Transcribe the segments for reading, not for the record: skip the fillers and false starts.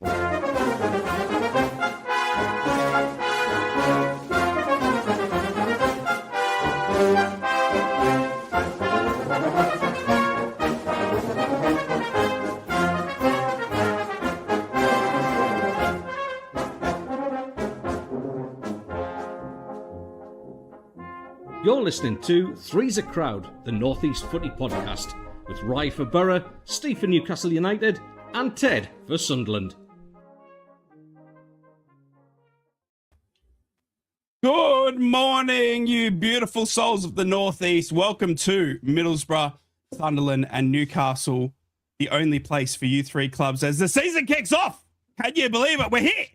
You're listening to Three's a Crowd, the North East Footy Podcast, with Rye for Boro, Steve for Newcastle United, and Ted for Sunderland. Good morning, you beautiful souls of the North East. Welcome to Middlesbrough, Sunderland, and Newcastle, the only place for you three clubs as the season kicks off. Can you believe it? We're here.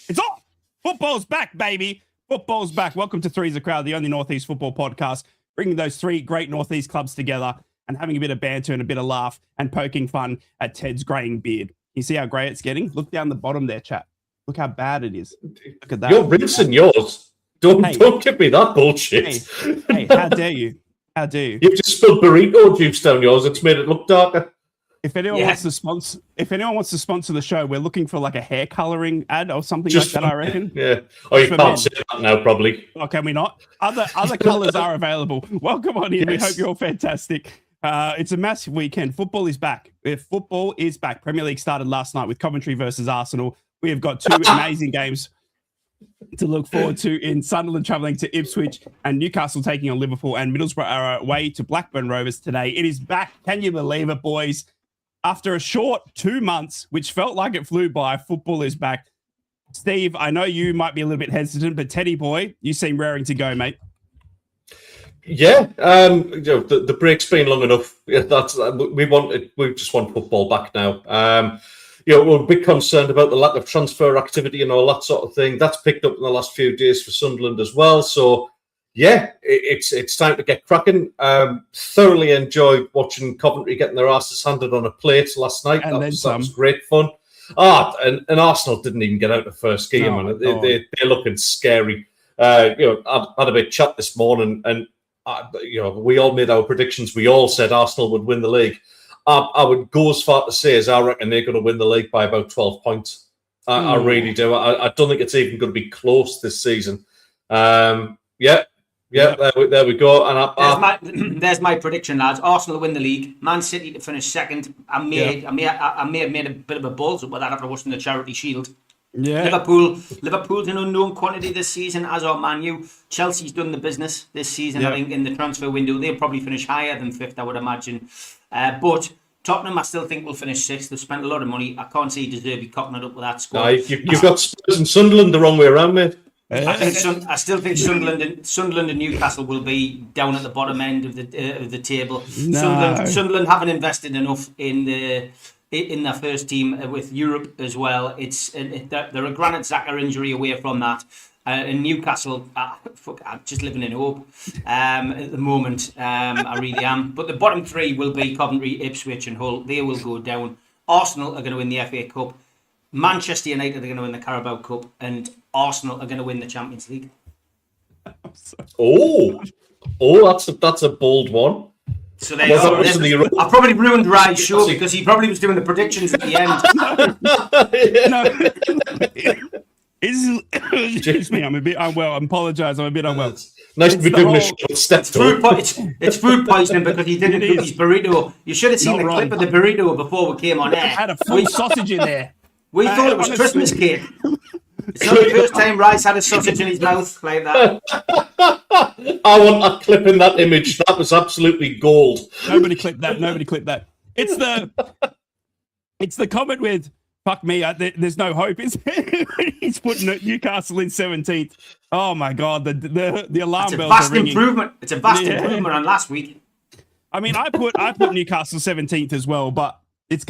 It's off. Football's back, baby. Football's back. Welcome to Three's a Crowd, the only North East football podcast, bringing those three great North East clubs together and having a bit of banter and a bit of laugh and poking fun at Ted's greying beard. You see how grey it's getting? Look down the bottom there, chat. Look how bad it is. Look at that. You're rinsing yours. Don't give me that bullshit. Hey, how dare you? How dare you? You've just spilled burrito juice down yours. It's made it look darker. If anyone wants to sponsor the show, we're looking for like a hair coloring ad or something Just like that, I reckon. Yeah. Oh, you can't say that now, probably. Oh, can we not? Other colors are available. Welcome on in. Yes. We hope you're all fantastic. It's a massive weekend. Football is back. Football is back. Premier League started last night with Coventry versus Arsenal. We have got two amazing games to look forward to in Sunderland travelling to Ipswich and Newcastle taking on Liverpool, and Middlesbrough are away to Blackburn Rovers today. It is back. Can you believe it, boys? After a short 2 months, which felt like it flew by, football is back. Steve, I know you might be a little bit hesitant, but Teddy boy, you seem raring to go, mate. Yeah, the break's been long enough. Yeah, we just want football back now. We're a bit concerned about the lack of transfer activity and all that sort of thing. That's picked up in the last few days for Sunderland as well. So, yeah, it's time to get cracking. Thoroughly enjoyed watching Coventry getting their asses handed on a plate last night. That was great fun. And Arsenal didn't even get out the first game, and they're looking scary. I had a bit of chat this morning, and we all made our predictions. We all said Arsenal would win the league. I would go as far to say as I reckon they're going to win the league by about 12 points. I really do. I don't think it's even going to be close this season. There we go. And there's my prediction, lads. Arsenal win the league. Man City to finish second. I may have made a bit of a balls up with that after watching the Charity Shield. Yeah. Liverpool's an unknown quantity this season, as are Man U. Chelsea's done the business this season. I think in the transfer window they'll probably finish higher than fifth, I would imagine. But Tottenham, I still think will finish sixth. They've spent a lot of money. I can't see De Zerbi cocking it up with that squad. You've got Spurs and Sunderland the wrong way around, mate. I still think Sunderland and Newcastle will be down at the bottom end of the table. No. Sunderland haven't invested enough in their first team with Europe as well. They're a Granit Xhaka injury away from that. And Newcastle, I'm just living in hope at the moment. I really am. But the bottom three will be Coventry, Ipswich, and Hull. They will go down. Arsenal are going to win the FA Cup. Manchester United are going to win the Carabao Cup, and Arsenal are going to win the Champions League. That's a bold one. So there you go. I probably ruined Rye's show because he probably was doing the predictions at the end. Excuse me, I'm a bit unwell. I apologise, I'm a bit unwell. Nice to be doing a short step. It's food poisoning because he didn't cook his burrito. You should have seen the clip of the burrito before we came on air. I had a full sausage in there. We thought it was Christmas cake. It's not the first time Rice had a sausage in his mouth like that. I want that clip in that image. That was absolutely gold. Nobody clipped that. It's the comment with fuck me. There's no hope. He's putting Newcastle in 17th. Oh my god, the alarm bells are ringing. It's a vast improvement on last week. I mean, I put Newcastle 17th as well, but it's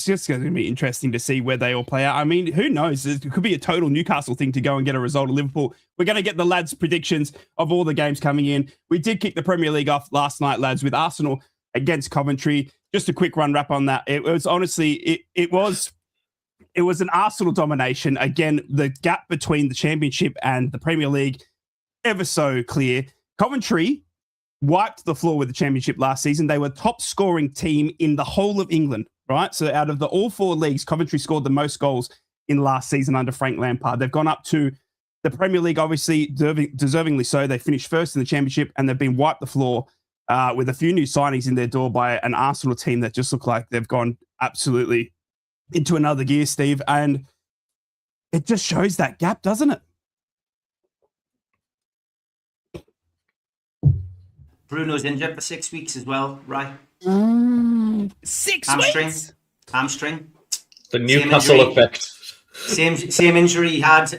just going to be interesting to see where they all play out. I mean, who knows? It could be a total Newcastle thing to go and get a result of Liverpool. We're going to get the lads' predictions of all the games coming in. We did kick the Premier League off last night, lads, with Arsenal against Coventry. Just a quick run wrap on that. It was honestly, it was an Arsenal domination. Again, the gap between the Championship and the Premier League, ever so clear. Coventry wiped the floor with the Championship last season. They were top scoring team in the whole of England, right? So out of all four leagues, Coventry scored the most goals in last season under Frank Lampard. They've gone up to the Premier League, obviously, deservingly so. They finished first in the Championship, and they've been wiped the floor with a few new signings in their door by an Arsenal team that just look like they've gone absolutely into another gear, Steve. And it just shows that gap, doesn't it? Bruno's injured for 6 weeks as well, right? 6 weeks? Hamstring. The Newcastle effect. Same injury he had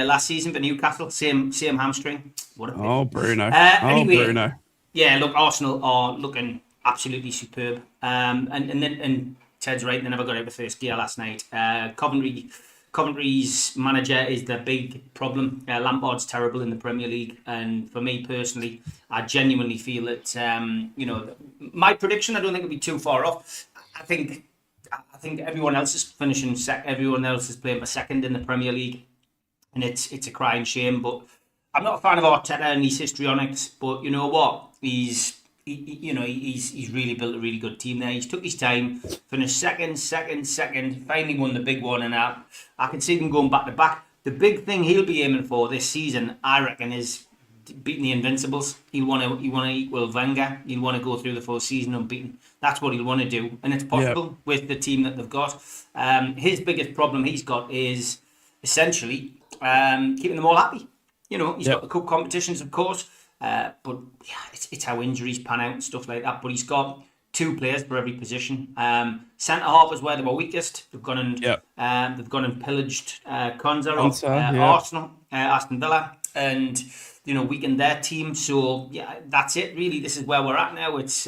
last season for Newcastle. Same hamstring. What a Oh, Bruno. Anyway, Bruno. Yeah, look, Arsenal are looking absolutely superb. And Ted's right, they never got out of first gear last night. Coventry's manager is the big problem. Lampard's terrible in the Premier League, and for me personally, I genuinely feel that my prediction, I don't think it'll be too far off. I think everyone else is finishing everyone else is playing for second in the Premier League, and it's a crying shame. But I'm not a fan of Arteta and his histrionics. But you know what? He's really built a really good team there. He's took his time, finished second, finally won the big one, and I can see them going back to back. The big thing he'll be aiming for this season, I reckon, is beating the Invincibles. He'll want to equal Wenger. He'll want to go through the full season unbeaten. That's what he'll want to do, and it's possible with the team that they've got. His biggest problem he's got is essentially keeping them all happy. He's got the cup competitions, of course. But it's how injuries pan out and stuff like that. But he's got 2 players for every position. Centre half is where they were weakest. They've gone and pillaged Konsa, Arsenal, Aston Villa, and weakened their team. So that's it. Really, this is where we're at now. It's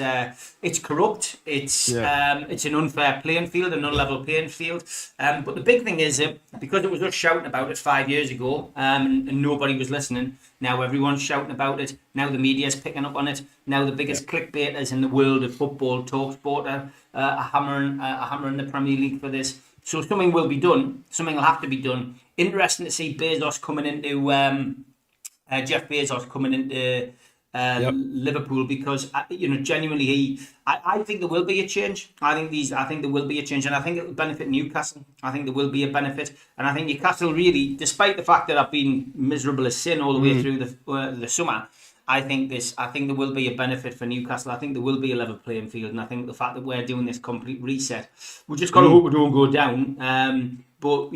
corrupt. It's an unfair playing field, an unlevel playing field. But the big thing is because it was us shouting about it 5 years ago, and nobody was listening. Now everyone's shouting about it. Now the media's picking up on it. Now the biggest clickbaiters in the world of football, TalkSport, are hammering the Premier League for this. So something will be done. Something will have to be done. Interesting to see Bezos coming into Jeff Bezos coming into Liverpool, because genuinely I think there will be a change. I think there will be a change, and I think it will benefit Newcastle. I think there will be a benefit, and I think Newcastle really, despite the fact that I've been miserable as sin all the way through the summer, I think there will be a benefit for Newcastle. I think there will be a level playing field, and I think the fact that we're doing this complete reset, we just got to hope we don't go down. But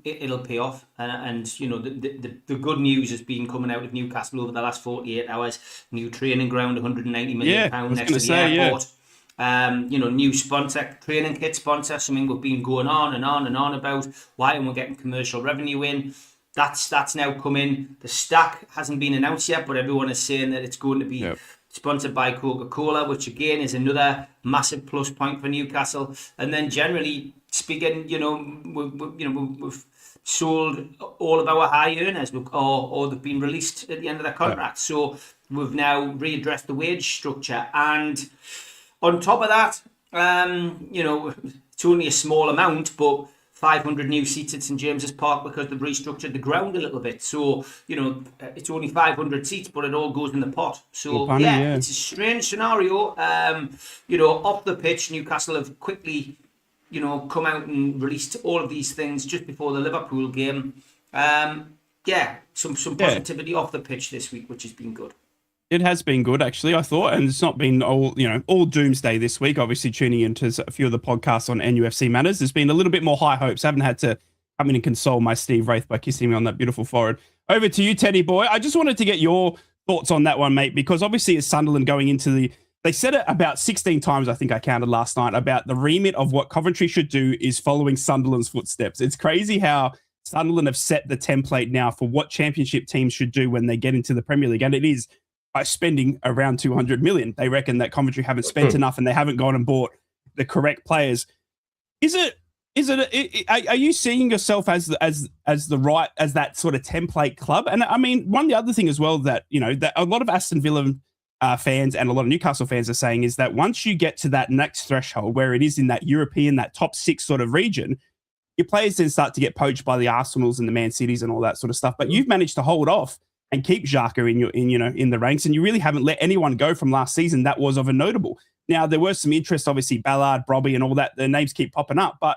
it'll pay off, and the good news has been coming out of Newcastle over the last 48 hours. New training ground, £190 million next to the airport. New sponsor, training kit sponsor, something we've been going on and on and on about. Why aren't we getting commercial revenue in? That's now come in. The stack hasn't been announced yet, but everyone is saying that it's going to be sponsored by Coca-Cola, which again is another massive plus point for Newcastle. And then generally speaking, we've sold all of our high earners, or they've been released at the end of their contract. So we've now readdressed the wage structure, and on top of that, it's only a small amount, but 500 new seats at St James's Park because they've restructured the ground a little bit. So, it's only 500 seats, but it all goes in the pot. So, it's a strange scenario. Off the pitch, Newcastle have quickly, come out and released all of these things just before the Liverpool game. Some positivity off the pitch this week, which has been good. It has been good, actually, I thought, and it's not been all doomsday this week. Obviously, tuning into a few of the podcasts on NUFC matters, there's been a little bit more high hopes. I haven't had to come in and console my Steve Wraith by kissing me on that beautiful forehead. Over to you, Teddy boy. I just wanted to get your thoughts on that one, mate, because obviously it's Sunderland going into they said it about 16 times, I think I counted last night, about the remit of what Coventry should do is following Sunderland's footsteps. It's crazy how Sunderland have set the template now for what championship teams should do when they get into the Premier League, and it is by spending around 200 million. They reckon that Coventry haven't spent enough and they haven't gone and bought the correct players. Are you seeing yourself as that sort of template club? And I mean, one of the other thing as well that a lot of Aston Villa fans and a lot of Newcastle fans are saying is that once you get to that next threshold where it is in that European, that top 6 sort of region, your players then start to get poached by the Arsenals and the Man Cities and all that sort of stuff. But you've managed to hold off and keep Xhaka in the ranks, and you really haven't let anyone go from last season that was of a notable. Now, there was some interest, obviously, Ballard, Brobby, and all that. The names keep popping up, but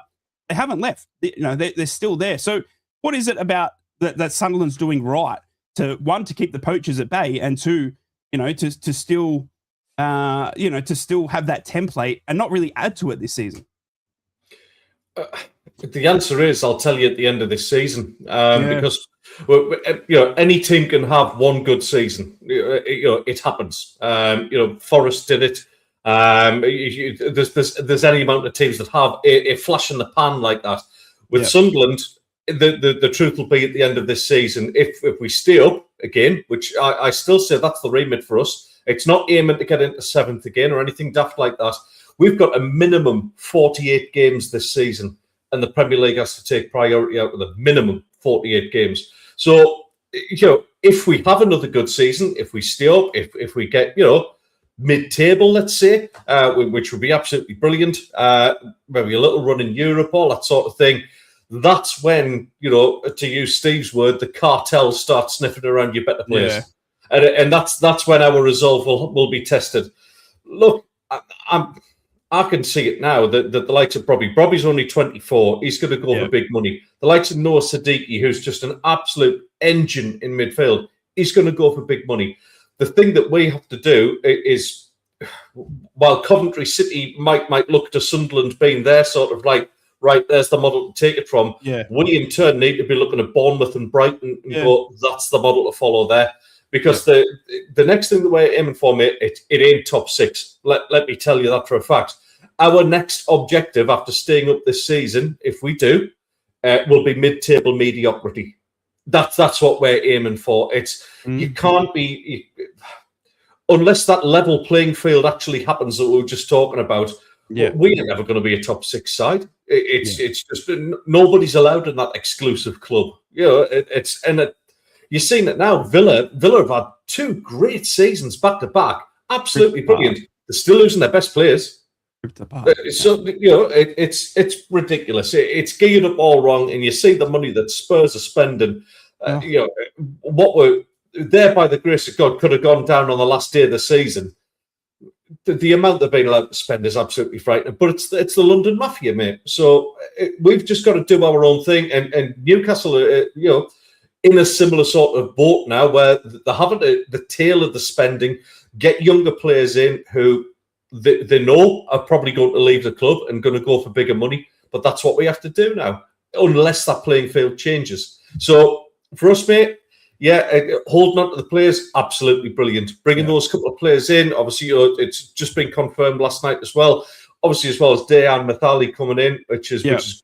They haven't left. They're still there. So what is it about that Sunderland's doing right to keep the poachers at bay, and two, to still have that template and not really add to it this season? The answer is, I'll tell you at the end of this season, because any team can have one good season. It happens. Forest did it. There's any amount of teams that have a flash in the pan like that. With Sunderland, the truth will be at the end of this season, if we stay up again, which I still say that's the remit for us. It's not aiming to get into seventh again or anything daft like that. We've got a minimum 48 games this season, and the Premier League has to take priority out of the minimum 48 games. So, if we have another good season, if we stay up, if we get, mid-table, let's say, which would be absolutely brilliant, maybe a little run in Europe, all that sort of thing, that's when, to use Steve's word, the cartel starts sniffing around your better players. Yeah. And that's when our resolve will be tested. Look, I can see it now that the likes of Bobby's only 24. He's going to go for big money. The likes of Noah Siddiqui, who's just an absolute engine in midfield, he's going to go for big money. The thing that we have to do is, while Coventry City might look to Sunderland being their sort of like, right, there's the model to take it from. Yeah. We in turn need to be looking at Bournemouth and Brighton and go, that's the model to follow there. Because the next thing that we're aiming for, mate, it ain't top six. Let me tell you that for a fact. Our next objective after staying up this season, if we do, will be mid-table mediocrity. That's what we're aiming for. You can't be, unless that level playing field actually happens that we were just talking about. Yeah. We are never going to be a top six side. It's just nobody's allowed in that exclusive club. You've seen it now. Villa have had 2 great seasons back to back. Absolutely brilliant. They're still losing their best players. So it's ridiculous. It's geared up all wrong, and you see the money that Spurs are spending. What were there by the grace of God could have gone down on the last day of the season. The amount they've been allowed to spend is absolutely frightening. But it's the London Mafia, mate. So we've just got to do our own thing. And Newcastle, in a similar sort of boat now, where they're having the tail of the spending, get younger players in who they know are probably going to leave the club and going to go for bigger money. But that's what we have to do now, unless that playing field changes. So for us, mate, holding on to the players, absolutely brilliant. Bringing those couple of players in, obviously, it's just been confirmed last night as well. Obviously, as well as Dejan Mathali coming in, which is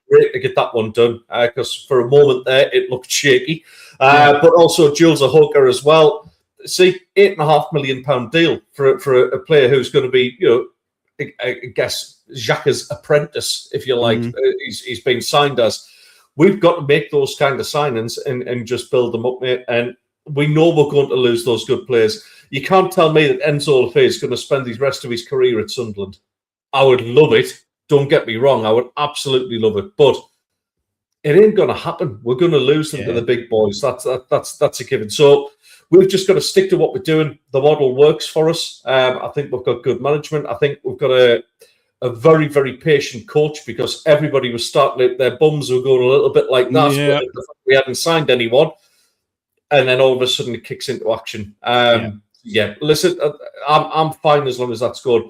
great to get that one done, because for a moment there, it looked shaky. But also Jules Ahoka as well. See, £8.5 million deal for a player who's going to be, I guess, Xhaka's apprentice, if you like. He's been signed as. We've got to make those kind of signings and just build them up, mate. And we know we're going to lose those good players. You can't tell me that Enzo Lefebvre is going to spend the rest of his career at Sunderland. I would love it. Don't get me wrong. I would absolutely love it. But it ain't going to happen. We're going to lose them to the big boys. That's a given. So we've just got to stick to what we're doing. The model works for us. I think we've got good management. I think we've got a very, very patient coach, because everybody was starting out, their bums were going a little bit like that. Yeah. We hadn't signed anyone. And then all of a sudden it kicks into action. Listen, I'm fine as long as that's good.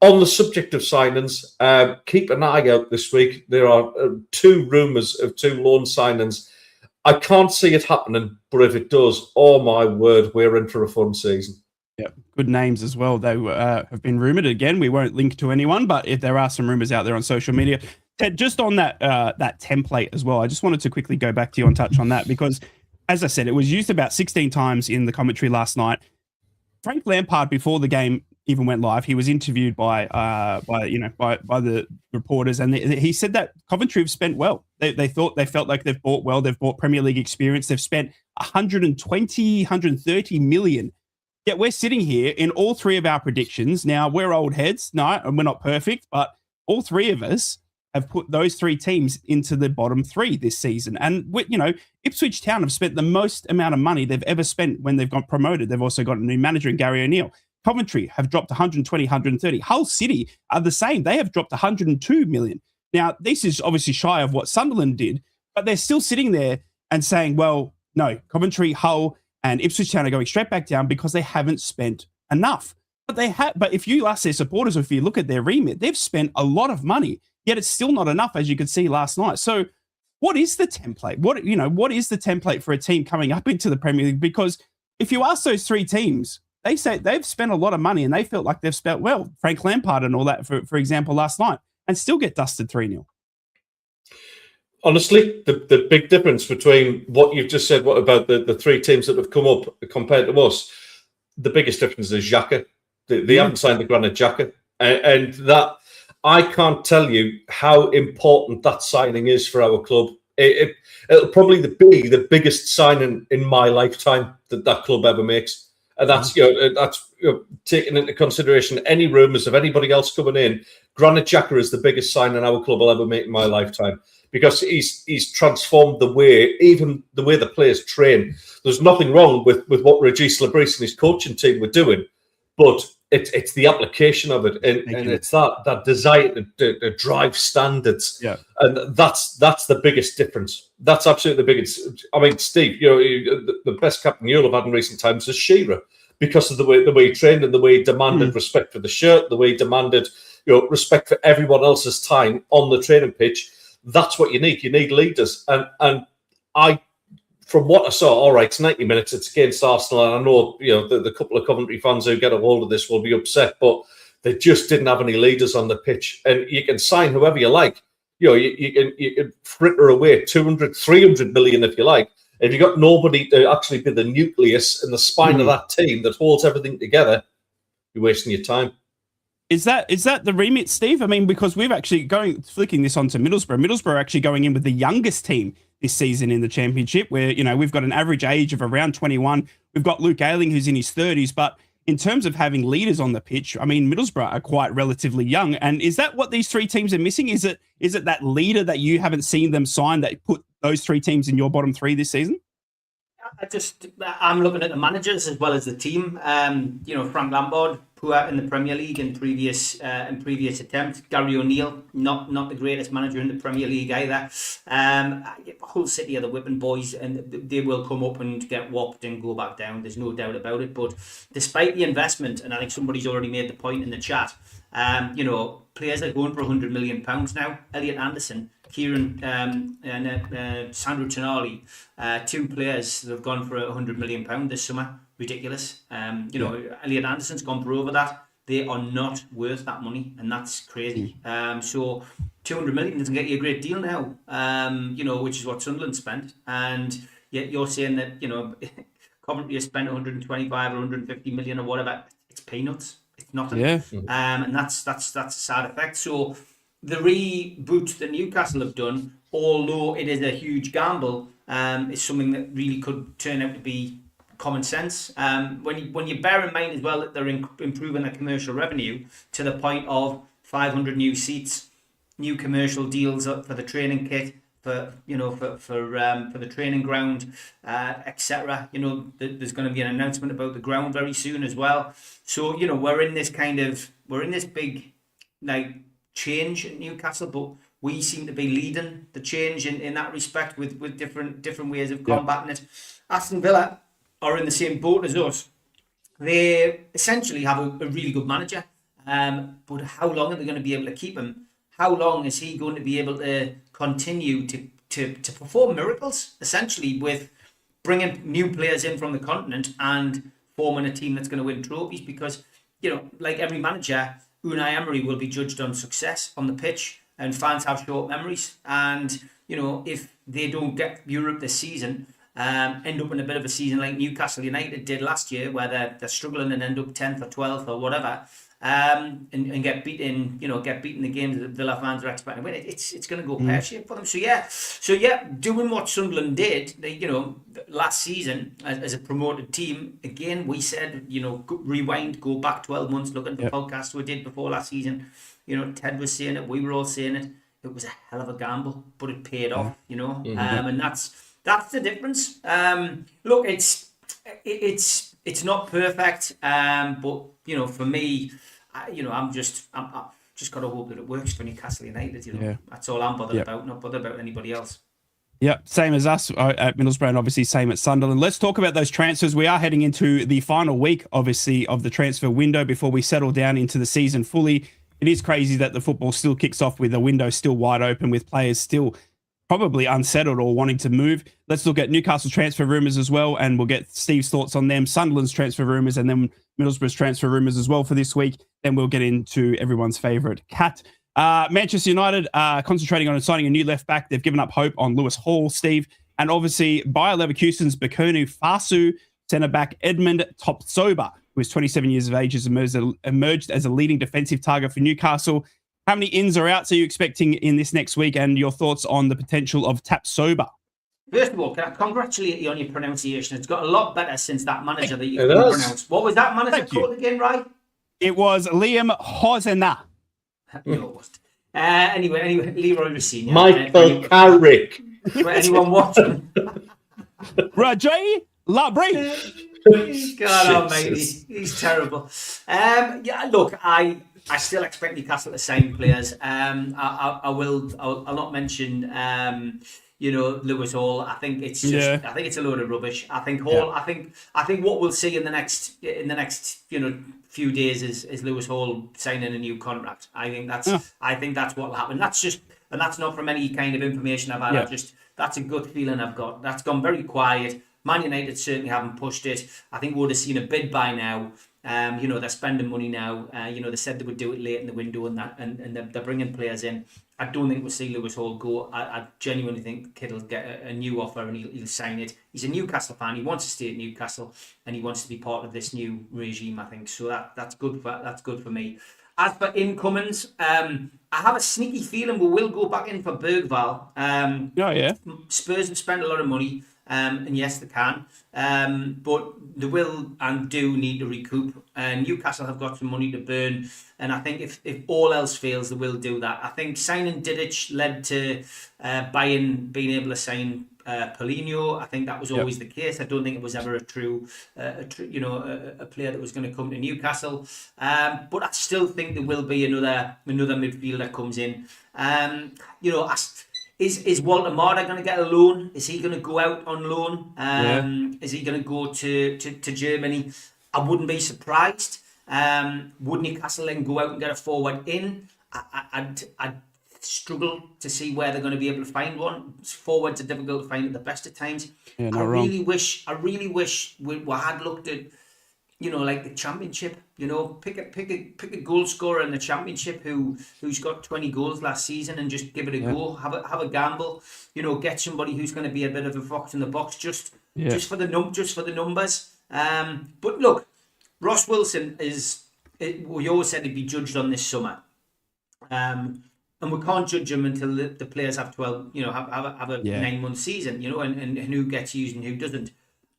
On the subject of signings, keep an eye out this week. There are 2 rumours of 2 loan signings. I can't see it happening, but if it does, oh my word, we're in for a fun season. Yeah, good names as well. They have been rumoured. Again, we won't link to anyone, but if there are some rumours out there on social media. Ted, just on that template as well, I just wanted to quickly go back to you and touch on that, because, as I said, it was used about 16 times in the commentary last night. Frank Lampard, before the game even went live, he was interviewed by the reporters, and he said that Coventry have spent well. They felt like they've bought well. They've bought Premier League experience. They've spent 130 million. Yet we're sitting here in all 3 of our predictions. Now, we're old heads, and we're not perfect, but all 3 of us have put those 3 teams into the bottom 3 this season. And, Ipswich Town have spent the most amount of money they've ever spent when they've got promoted. They've also got a new manager in Gary O'Neill. Coventry have dropped 120, 130. Hull City are the same. They have dropped 102 million. Now, this is obviously shy of what Sunderland did, but they're still sitting there and saying, well, no, Coventry, Hull, and Ipswich Town are going straight back down because they haven't spent enough. But they have. But if you ask their supporters, or if you look at their remit, they've spent a lot of money, yet it's still not enough, as you could see last night. So, what is the template? What is the template for a team coming up into the Premier League? Because if you ask those three teams, they say they've spent a lot of money and they felt like they've spent, well, Frank Lampard and all that, for example, last night, and still get dusted 3-0. Honestly, the big difference between what you've just said, what about the three teams that have come up compared to us, the biggest difference is Xhaka. They haven't signed the Granit Xhaka. And that, I can't tell you how important that signing is for our club. It'll probably be the biggest signing in my lifetime that club ever makes. And that's taking into consideration any rumours of anybody else coming in. Granit Xhaka is the biggest signing our club will ever make in my lifetime, because he's transformed the way the players train. There's nothing wrong with what Regis Lebris and his coaching team were doing, but it's the application of it, and it's that desire to drive standards. Yeah, and that's the biggest difference. That's absolutely the biggest. I mean, Steve, the best captain you'll have had in recent times is Shearer, because of the way he trained and the way he demanded respect for the shirt, the way he demanded respect for everyone else's time on the training pitch. That's what you need. You need leaders, and I. From what I saw, all right, it's 90 minutes. It's against Arsenal, and I know the couple of Coventry fans who get a hold of this will be upset, but they just didn't have any leaders on the pitch. And you can sign whoever you like. You can fritter away 200, 300 million if you like. If you got nobody to actually be the nucleus and the spine of that team that holds everything together, you're wasting your time. Is that the remit, Steve? I mean, because we've actually flicking this onto Middlesbrough. Middlesbrough are actually going in with the youngest team this season in the Championship, where we've got an average age of around 21. We've got Luke Ayling, who's in his 30s, but in terms of having leaders on the pitch, I mean, Middlesbrough are quite relatively young. And is that what these three teams are missing? Is it that leader that you haven't seen them sign that put those three teams in your bottom three this season? I'm looking at the managers as well as the team. Frank Lampard, poor in the Premier League in previous attempts. Gary O'Neill, not the greatest manager in the Premier League either. Hull City are the whipping boys, and they will come up and get whopped and go back down. There's no doubt about it. But despite the investment, and I think somebody's already made the point in the chat, players are going for £100 million now. Elliot Anderson, Kieran and Sandro Tonali, two players that have gone for £100 million this summer. Ridiculous. Elliot Anderson's gone for over that. They are not worth that money, and that's crazy. So 200 million doesn't get you a great deal now, which is what Sunderland spent. And yet you're saying that, Coventry has spent 125 or 150 million or whatever. It's peanuts. It's nothing. Yeah. And that's a sad effect. So the reboot that Newcastle have done, although it is a huge gamble, is something that really could turn out to be common sense. When you bear in mind as well that they're improving their commercial revenue to the point of 500 new seats, new commercial deals for the training kit, for the training ground, etc. There's going to be an announcement about the ground very soon as well. So we're in this big change in Newcastle, but we seem to be leading the change in that respect with different ways of combating it. Aston Villa are in the same boat as us. They essentially have a really good manager, but how long are they going to be able to keep him? How long is he going to be able to continue to perform miracles, essentially, with bringing new players in from the continent and forming a team that's going to win trophies? Because, like every manager, Unai Emery will be judged on success on the pitch, and fans have short memories. And, if they don't get Europe this season, end up in a bit of a season like Newcastle United did last year, where they're struggling and end up 10th or 12th or whatever, and get beaten the games that Villa fans are expecting to win. It's going to go pear-shaped for them. So doing what Sunderland did, last season as a promoted team. Again, we said, rewind, go back 12 months, look at the podcast we did before last season. Ted was saying it, we were all saying it. It was a hell of a gamble, but it paid off. And that's the difference. Look, it's not perfect, but for me, I'm just got to hope that it works for Newcastle United. Yeah. That's all I'm bothered about. Not bothered about anybody else. Yeah, same as us at Middlesbrough, and obviously same at Sunderland. Let's talk about those transfers. We are heading into the final week, obviously, of the transfer window before we settle down into the season fully. It is crazy that the football still kicks off with the window still wide open, with players still probably unsettled or wanting to move. Let's look at Newcastle transfer rumours as well, and we'll get Steve's thoughts on them, Sunderland's transfer rumours, and then Middlesbrough's transfer rumours as well for this week. Then we'll get into everyone's favourite cat. Manchester United concentrating on signing a new left back. They've given up hope on Lewis Hall, Steve. And obviously, Bayer Leverkusen's Bakunu Fasu, centre back Edmund Topsoba, who is 27 years of age, has emerged as a leading defensive target for Newcastle. How many ins or outs are you expecting in this next week, and your thoughts on the potential of Tapsoba? First of all, can I congratulate you on your pronunciation? It's got a lot better since that manager that you pronounced. What was that manager called again, right? It was Liam Hosena. No, it wasn't. Anyway, Leroy Rossini. Michael Carrick. Anyone watching? Rajay Labrie. God almighty, he's terrible. Yeah, look, I still expect Newcastle to sign players. I'll not mention Lewis Hall. I think it's just I think it's a load of rubbish. I think Hall. Yeah. I think what we'll see in the next few days is Lewis Hall signing a new contract. I think that's what will happen. That's not from any kind of information I've had. Yeah. That's a gut feeling I've got. That's gone very quiet. Man United certainly haven't pushed it. I think we would have seen a bid by now. They're spending money now. They said they would do it late in the window and they're bringing players in. I don't think we'll see Lewis Hall go. I genuinely think Kidd will get a new offer and he'll sign it. He's a Newcastle fan. He wants to stay at Newcastle and he wants to be part of this new regime, I think. So that's good for me. As for incomings, I have a sneaky feeling we will go back in for Bergvall. Spurs have spent a lot of money. And yes, they can. But they will and do need to recoup. Newcastle have got some money to burn. And I think if all else fails, they will do that. I think signing Didic led to Bayern being able to sign Paulinho. I think that was always the case. I don't think it was ever a player that was going to come to Newcastle. But I still think there will be another midfielder comes in. Is Walter Marder going to get a loan? Is he going to go out on loan? Is he going to go to Germany? I wouldn't be surprised. Would Newcastle then go out and get a forward in? I'd struggle to see where they're going to be able to find one. Forwards are difficult to find at the best of times. Yeah, I really wish we had looked at, like the Championship. Pick a goal scorer in the Championship who's got 20 goals last season and just give it a go. Have a gamble. Get somebody who's going to be a bit of a fox in the box just for the numbers. But look, Ross Wilson we always said he'd be judged on this summer. And we can't judge him until the players have 12, have a 9-month season, and who gets used and who doesn't.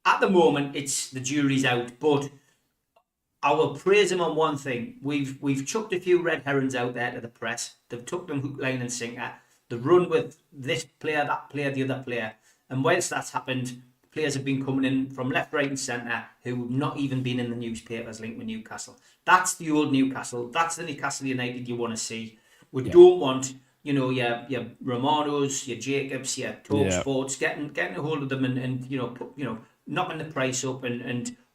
At the moment, the jury's out, but I will praise him on one thing. We've chucked a few red herrings out there to the press. They've took them hook, line and sinker. They've run with this player, that player, the other player. And whilst that's happened, players have been coming in from left, right and centre who have not even been in the newspapers linked with Newcastle. That's the old Newcastle. That's the Newcastle United you want to see. We don't want, your Romanos, your Jacobs, your Talk Sports, getting a hold of them and knocking the price up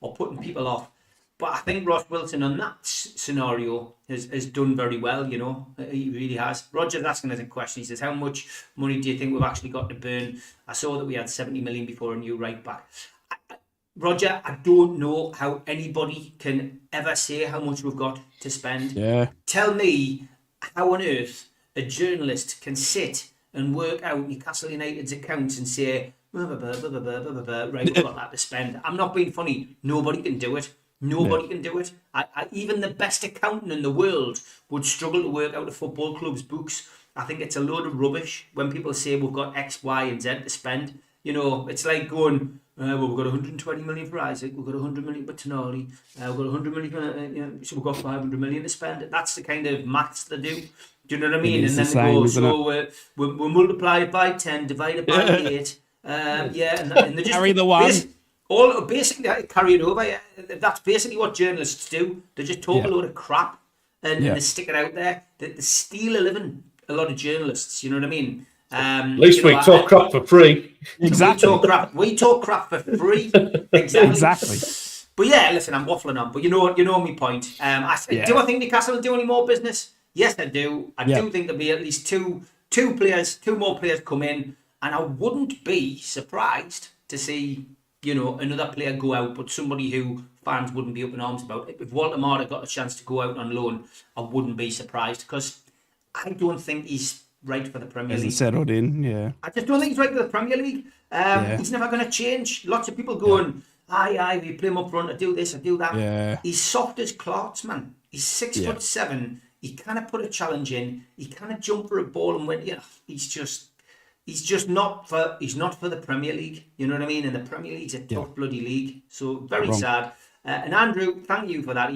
or putting people off. But I think Ross Wilson on that scenario has done very well, he really has. Roger's asking us a question. He says, how much money do you think we've actually got to burn? I saw that we had 70 million before a new right back. Roger, I don't know how anybody can ever say how much we've got to spend. Yeah. Tell me how on earth a journalist can sit and work out Newcastle United's accounts and say, right, we've got that to spend. I'm not being funny. Nobody can do it. Nobody can do it. Even the best accountant in the world would struggle to work out a football club's books. I think it's a load of rubbish when people say we've got X, Y, and Z to spend. It's like going, we've got 120 million for Isaac, we've got 100 million for Tonali, we've got 100 million for, so we've got 500 million to spend. That's the kind of maths they do. Do you know what I mean? And then they go, so we'll multiply it by 10, divide it by 8. And they just carry the one. Basically carry it over. That's basically what journalists do. They just talk a load of crap and they stick it out there. They steal a living, a lot of journalists, you know what I mean? At least we talk crap for free. Exactly. We talk crap for free. Exactly. But yeah, listen, I'm waffling on. But you know my point. Do I think Newcastle will do any more business? Yes, I do. I do think there'll be at least two more players come in, and I wouldn't be surprised to see another player go out, but somebody who fans wouldn't be up in arms about. If Walter Marder got a chance to go out on loan, I wouldn't be surprised, because I don't think he's right for the Premier League. Hasn't settled in, yeah. I just don't think he's right for the Premier League. He's never going to change. Lots of people going, aye, we play him up front, I do this, I do that. Yeah. He's soft as clarts, man. He's 6'7". He kind of put a challenge in. He kind of jumped for a ball and went, he's just not for the Premier League. You know what I mean? And the Premier League's a tough bloody league. So very sad. And Andrew, thank you for that.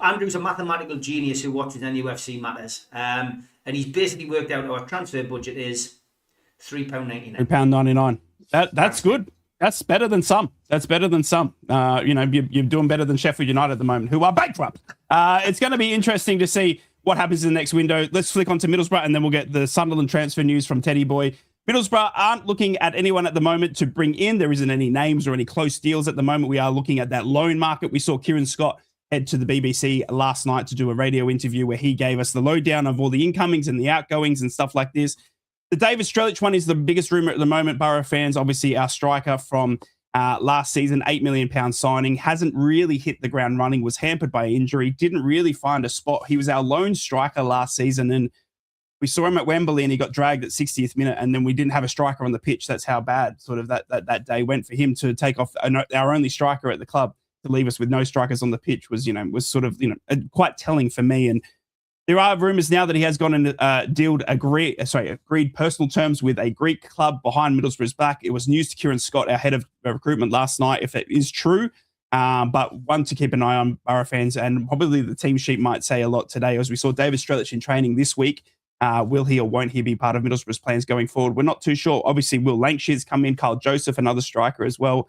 Andrew's a mathematical genius who watches NUFC Matters. And he's basically worked out our transfer budget is £3.99. £3.99. That's good. That's better than some. You're doing better than Sheffield United at the moment, who are bankrupt. It's going to be interesting to see what happens in the next window. Let's flick on to Middlesbrough, and then we'll get the Sunderland transfer news from Teddy Boy. Middlesbrough aren't looking at anyone at the moment to bring in. There isn't any names or any close deals at the moment. We are looking at that loan market. We saw Kieran Scott head to the BBC last night to do a radio interview where he gave us the lowdown of all the incomings and the outgoings and stuff like this. The David Strelic one is the biggest rumour at the moment. Borough fans, obviously our striker from last season, £8 million signing, hasn't really hit the ground running, was hampered by injury, didn't really find a spot. He was our lone striker last season, and we saw him at Wembley and he got dragged at 60th minute, and then we didn't have a striker on the pitch. That's how bad sort of that day went for him to take off our only striker at the club, to leave us with no strikers on the pitch was sort of quite telling for me. And there are rumours now that he has gone and agreed personal terms with a Greek club behind Middlesbrough's back. It was news to Kieran Scott, our head of recruitment, last night, if it is true. But one to keep an eye on, Borough fans, and probably the team sheet might say a lot today, as we saw David Strelic in training this week. Will he or won't he be part of Middlesbrough's plans going forward? We're not too sure. Obviously, Will Lankshear's come in, Carl Joseph, another striker as well.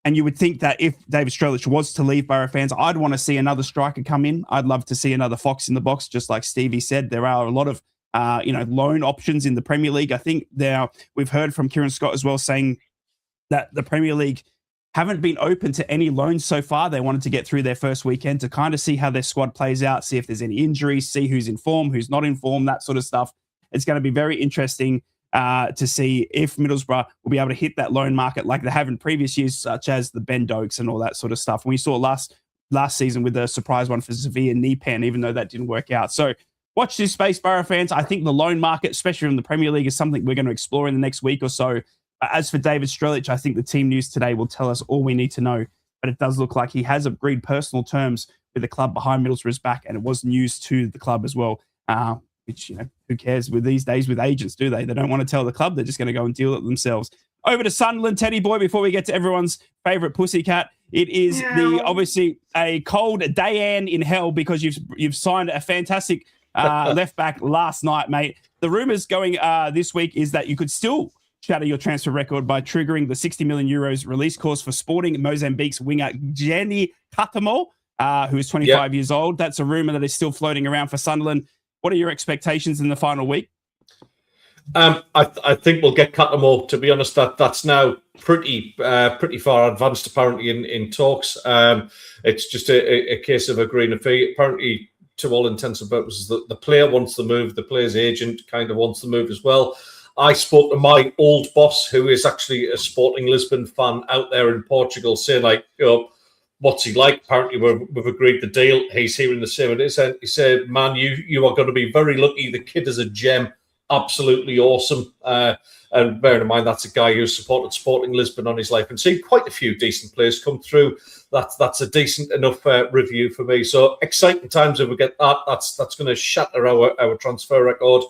And you would think that if David Strelic was to leave, Borough fans, I'd want to see another striker come in. I'd love to see another fox in the box, just like Stevie said. There are a lot of, loan options in the Premier League. I think we've heard from Kieran Scott as well saying that the Premier League haven't been open to any loans so far. They wanted to get through their first weekend to kind of see how their squad plays out, see if there's any injuries, see who's in form, who's not in form, that sort of stuff. It's going to be very interesting to see if Middlesbrough will be able to hit that loan market like they have in previous years, such as the Ben Dokes and all that sort of stuff. And we saw last season with the surprise one for Sevilla Nipan, even though that didn't work out. So watch this space, Borough fans. I think the loan market, especially in the Premier League, is something we're going to explore in the next week or so. As for David Strelic, I think the team news today will tell us all we need to know. But it does look like he has agreed personal terms with the club behind Middlesbrough's back, and it was news to the club as well. Which, who cares with these days with agents, do they? They don't want to tell the club. They're just going to go and deal it themselves. Over to Sunderland, Teddy Boy, before we get to everyone's favourite pussycat. It is obviously a cold day in hell, because you've signed a fantastic left back last night, mate. The rumours going this week is that you could still shatter your transfer record by triggering the €60 million release clause for Sporting Mozambique's winger Jenny Katamo, who is 25 years old. That's a rumour that is still floating around for Sunderland. What are your expectations in the final week? I think we'll get Katamo. To be honest, that's now pretty far advanced apparently in talks. It's just a case of agreeing a fee. Apparently, to all intents and purposes, the player wants the move. The player's agent kind of wants the move as well. I spoke to my old boss, who is actually a Sporting Lisbon fan out there in Portugal, saying what's he like? Apparently, we've agreed the deal. He's hearing the same. And he said, man, you are going to be very lucky. The kid is a gem. Absolutely awesome. And bearing in mind, that's a guy who supported Sporting Lisbon on his life and seen quite a few decent players come through. That's a decent enough review for me. So exciting times if we get that. That's going to shatter our transfer record.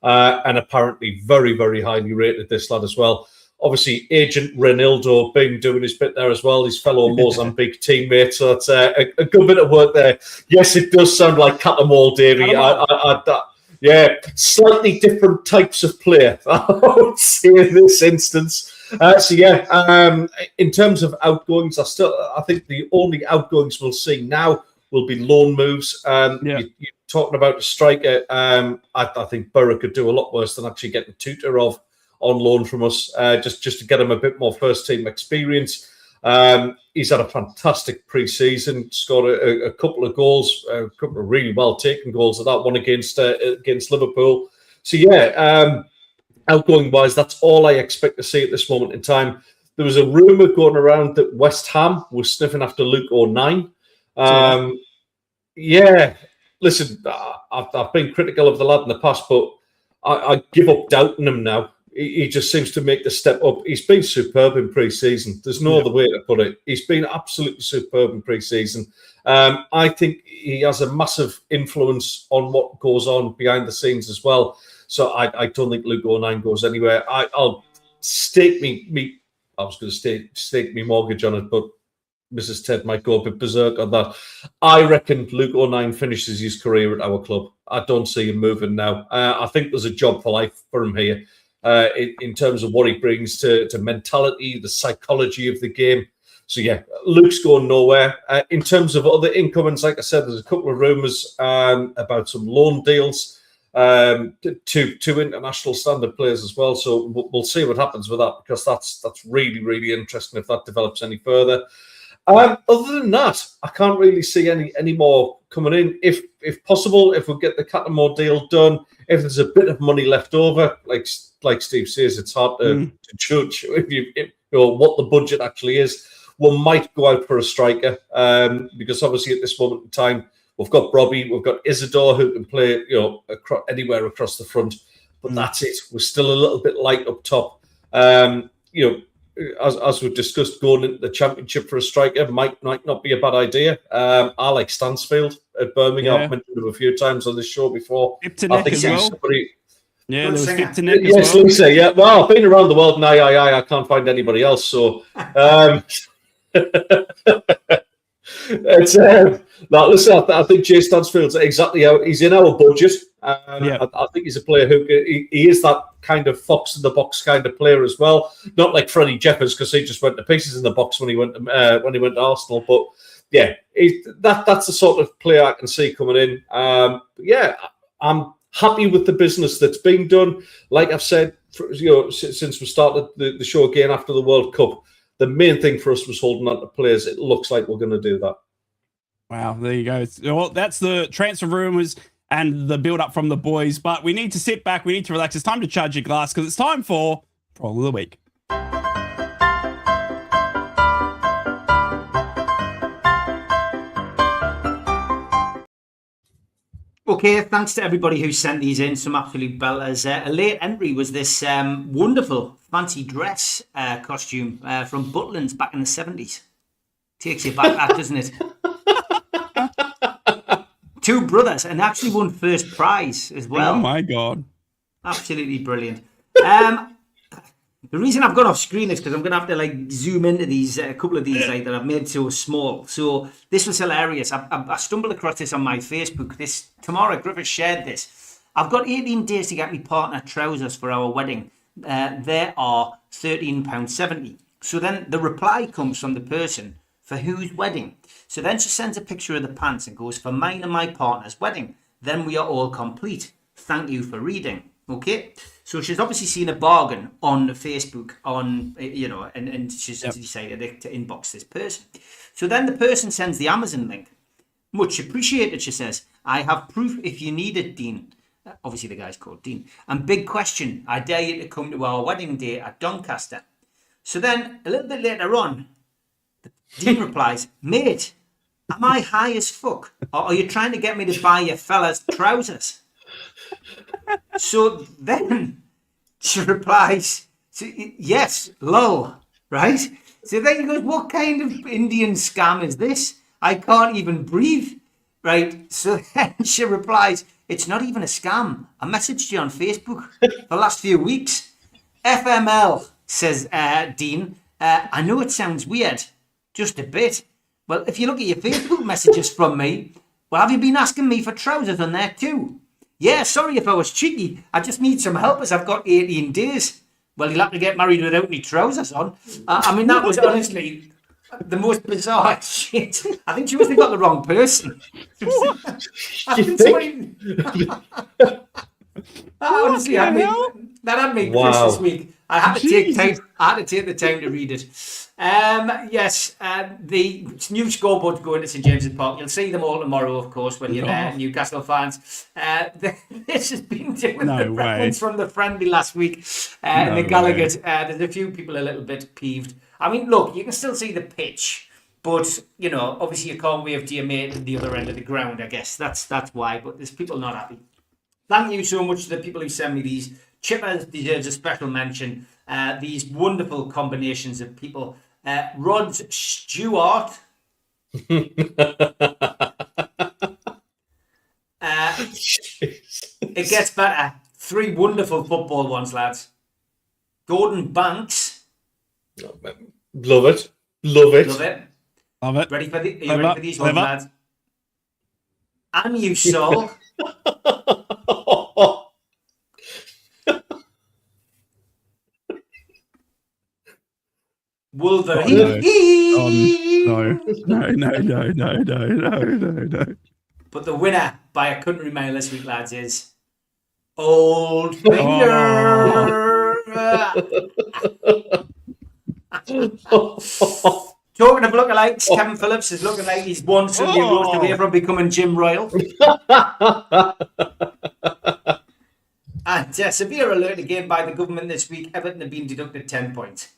And apparently very, very highly rated, this lad as well. Obviously, Agent Renildo been doing his bit there as well, his fellow Mozambique teammate. So it's a good bit of work there. Yes, it does sound like Katamo, Davey. Yeah, slightly different types of player, I would say, in this instance. In terms of outgoings, I think the only outgoings we'll see now will be loan moves. Yeah. You're talking about a striker. I think Boro could do a lot worse than actually getting Tutor of on loan from us, just to get him a bit more first-team experience. He's had a fantastic pre-season, scored a couple of goals, a couple of really well-taken goals, that one against Liverpool. So, yeah, outgoing-wise, that's all I expect to see at this moment in time. There was a rumour going around that West Ham was sniffing after Luke O'Nien. Yeah, listen, I've been critical of the lad in the past, but I give up doubting him now. He just seems to make the step up. He's been superb in pre-season. There's no other way to put it. He's been absolutely superb in pre-season. I think he has a massive influence on what goes on behind the scenes as well. So I don't think Luke O'Nien goes anywhere. I'll stake me. I was going to stake me mortgage on it, but Mrs. Ted might go a bit berserk on that. I reckon Luke O'Nien finishes his career at our club. I don't see him moving now. I think there's a job for life for him here. In terms of what he brings to mentality, the psychology of the game. So, yeah, Luke's going nowhere. In terms of other incomings, like I said, there's a couple of rumours about some loan deals to international standard players as well. So we'll see what happens with that, because that's really, really interesting if that develops any further. Other than that, I can't really see any more coming in. If possible, if we get the Catamore deal done, if there's a bit of money left over, like Steve says, it's hard to judge what the budget actually is. We might go out for a striker, because obviously at this moment in time, we've got Robbie, we've got Isidore, who can play anywhere across the front, but that's it. We're still a little bit light up top. As we've discussed, going into the Championship for a striker might not be a bad idea. I like Stansfield at Birmingham. I've mentioned him a few times on this show before. I think as well. Yeah, there was Fiptonek as well. Lisa, yeah. Well, I've been around the world and I can't find anybody else. So it's now listen, I think Jay Stansfield's exactly how he's in our budget. I think he's a player who he is that kind of fox in the box kind of player as well. Not like Freddie Jeffers, because he just went to pieces in the box when he went to Arsenal. But yeah, that's the sort of player I can see coming in. I'm happy with the business that's been done. Like I've said, since we started the show again after the World Cup, the main thing for us was holding on to players. It looks like we're going to do that. Wow, there you go. Well, that's the transfer rumours and the build-up from the boys. But we need to sit back. We need to relax. It's time to charge your glass, because it's time for Problem of the Week. Okay, thanks to everybody who sent these in. Some absolute bellers. A late entry was this wonderful fancy dress costume from Butlins back in the 70s. Takes you back, doesn't it? Two brothers, and actually won first prize as well. Oh my God. Absolutely brilliant. The reason I've gone off screen is because I'm going to have to zoom into these, a couple of these that I've made so small. So this was hilarious. I stumbled across this on my Facebook. Tamara Griffith shared this. I've got 18 days to get my partner trousers for our wedding. They are £13.70. So then the reply comes from the person for whose wedding. So then she sends a picture of the pants and goes, for mine and my partner's wedding. Then we are all complete. Thank you for reading. Okay. So she's obviously seen a bargain on Facebook and she's decided to inbox this person. So then the person sends the Amazon link. Much appreciated, she says. I have proof if you need it, Dean. Obviously the guy's called Dean. And big question. I dare you to come to our wedding day at Doncaster. So then a little bit later on, Dean replies, mate, am I high as fuck? Or are you trying to get me to buy your fella's trousers? So then she replies, yes, lol, right? So then he goes, what kind of Indian scam is this? I can't even breathe, right? So then she replies, it's not even a scam. I messaged you on Facebook for the last few weeks. FML, says Dean. I know it sounds weird, just a bit. Well, if you look at your Facebook messages from me, well, have you been asking me for trousers on there too? Yeah, sorry if I was cheeky. I just need some help as I've got 18 days. Well, you'll have to get married without any trousers on. I mean, that was honestly The most bizarre shit. I think she must have got the wrong person. I think somebody... Honestly, that had me Chris this week. I had to take time. I had to take the time to read it. Yes, the new scoreboard's going to St James's Park. You'll see them all tomorrow, of course, when you're there, Newcastle fans. This has been doing the reference from the friendly last week in the Gallagher. There's a few people a little bit peeved. I mean, look, you can still see the pitch, but you know, obviously you can't wave to your mate at the other end of the ground. I guess that's why. But there's people not happy. Thank you so much to the people who send me these. Chippers deserves a special mention. These wonderful combinations of people. Rod Stewart. It gets better. 3 wonderful football ones, lads. Gordon Banks. Love it. Love it. Love it. Love it. Are you ready for these ones, lads? Anu Sol. Wolverine. No. But the winner by a country mile this week, lads, is Old Finger. Talking of lookalikes, Kevin Phillips is looking like he's one Sunday roast away from becoming Jim Royal. And severe alert again by the government this week. Everton have been deducted 10 points.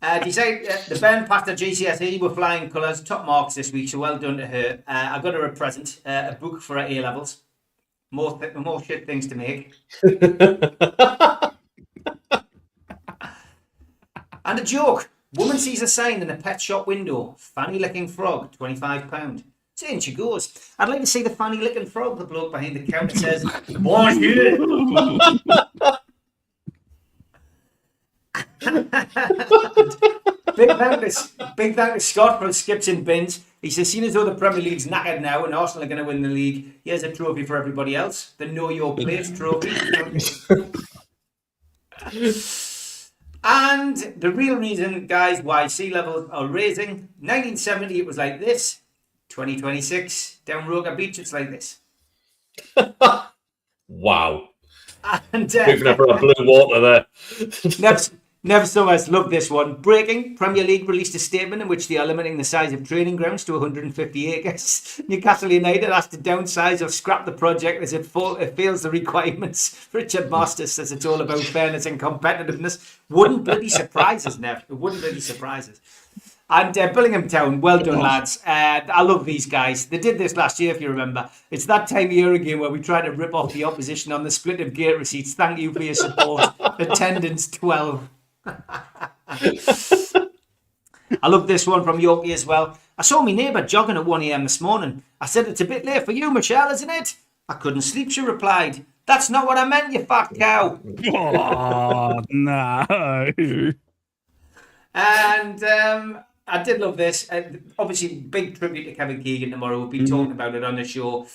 The Ben passed her GCSE with flying colours, top marks this week, so well done to her. I got her a present, a book for her A-levels. More shit things to make. And a joke. Woman sees a sign in a pet shop window. Fanny licking frog, £25. So in she goes. I'd like to see the fanny licking frog. The bloke behind the counter says, Bonjour. Big thank to Scott from Skips and Bins. He says, seeing as though the Premier League's knackered now and Arsenal are going to win the league, here's a trophy for everybody else. The Know Your Place trophy. And the real reason, guys, why sea levels are rising, 1970 it was like this. 2026, down Roker Beach, it's like this. Wow. And we've never had blue water there. Nevertheless, love this one. Breaking, Premier League released a statement in which they are limiting the size of training grounds to 150 acres. Newcastle United has to downsize or scrap the project as it fails the requirements. Richard Masters says it's all about fairness and competitiveness. Wouldn't bloody surprise us, Nev. It wouldn't bloody surprise us. And Billingham Town, well done, lads. I love these guys. They did this last year, if you remember. It's that time of year again where we try to rip off the opposition on the split of gate receipts. Thank you for your support. Attendance 12. I love this one from Yorkie as well. I saw my neighbour jogging at 1 a.m. this morning. I said, it's a bit late for you, Michelle, isn't it? I couldn't sleep, she replied. That's not what I meant, you fat cow. Oh, no. And I did love this. Obviously, big tribute to Kevin Keegan tomorrow. We'll be talking about it on the show.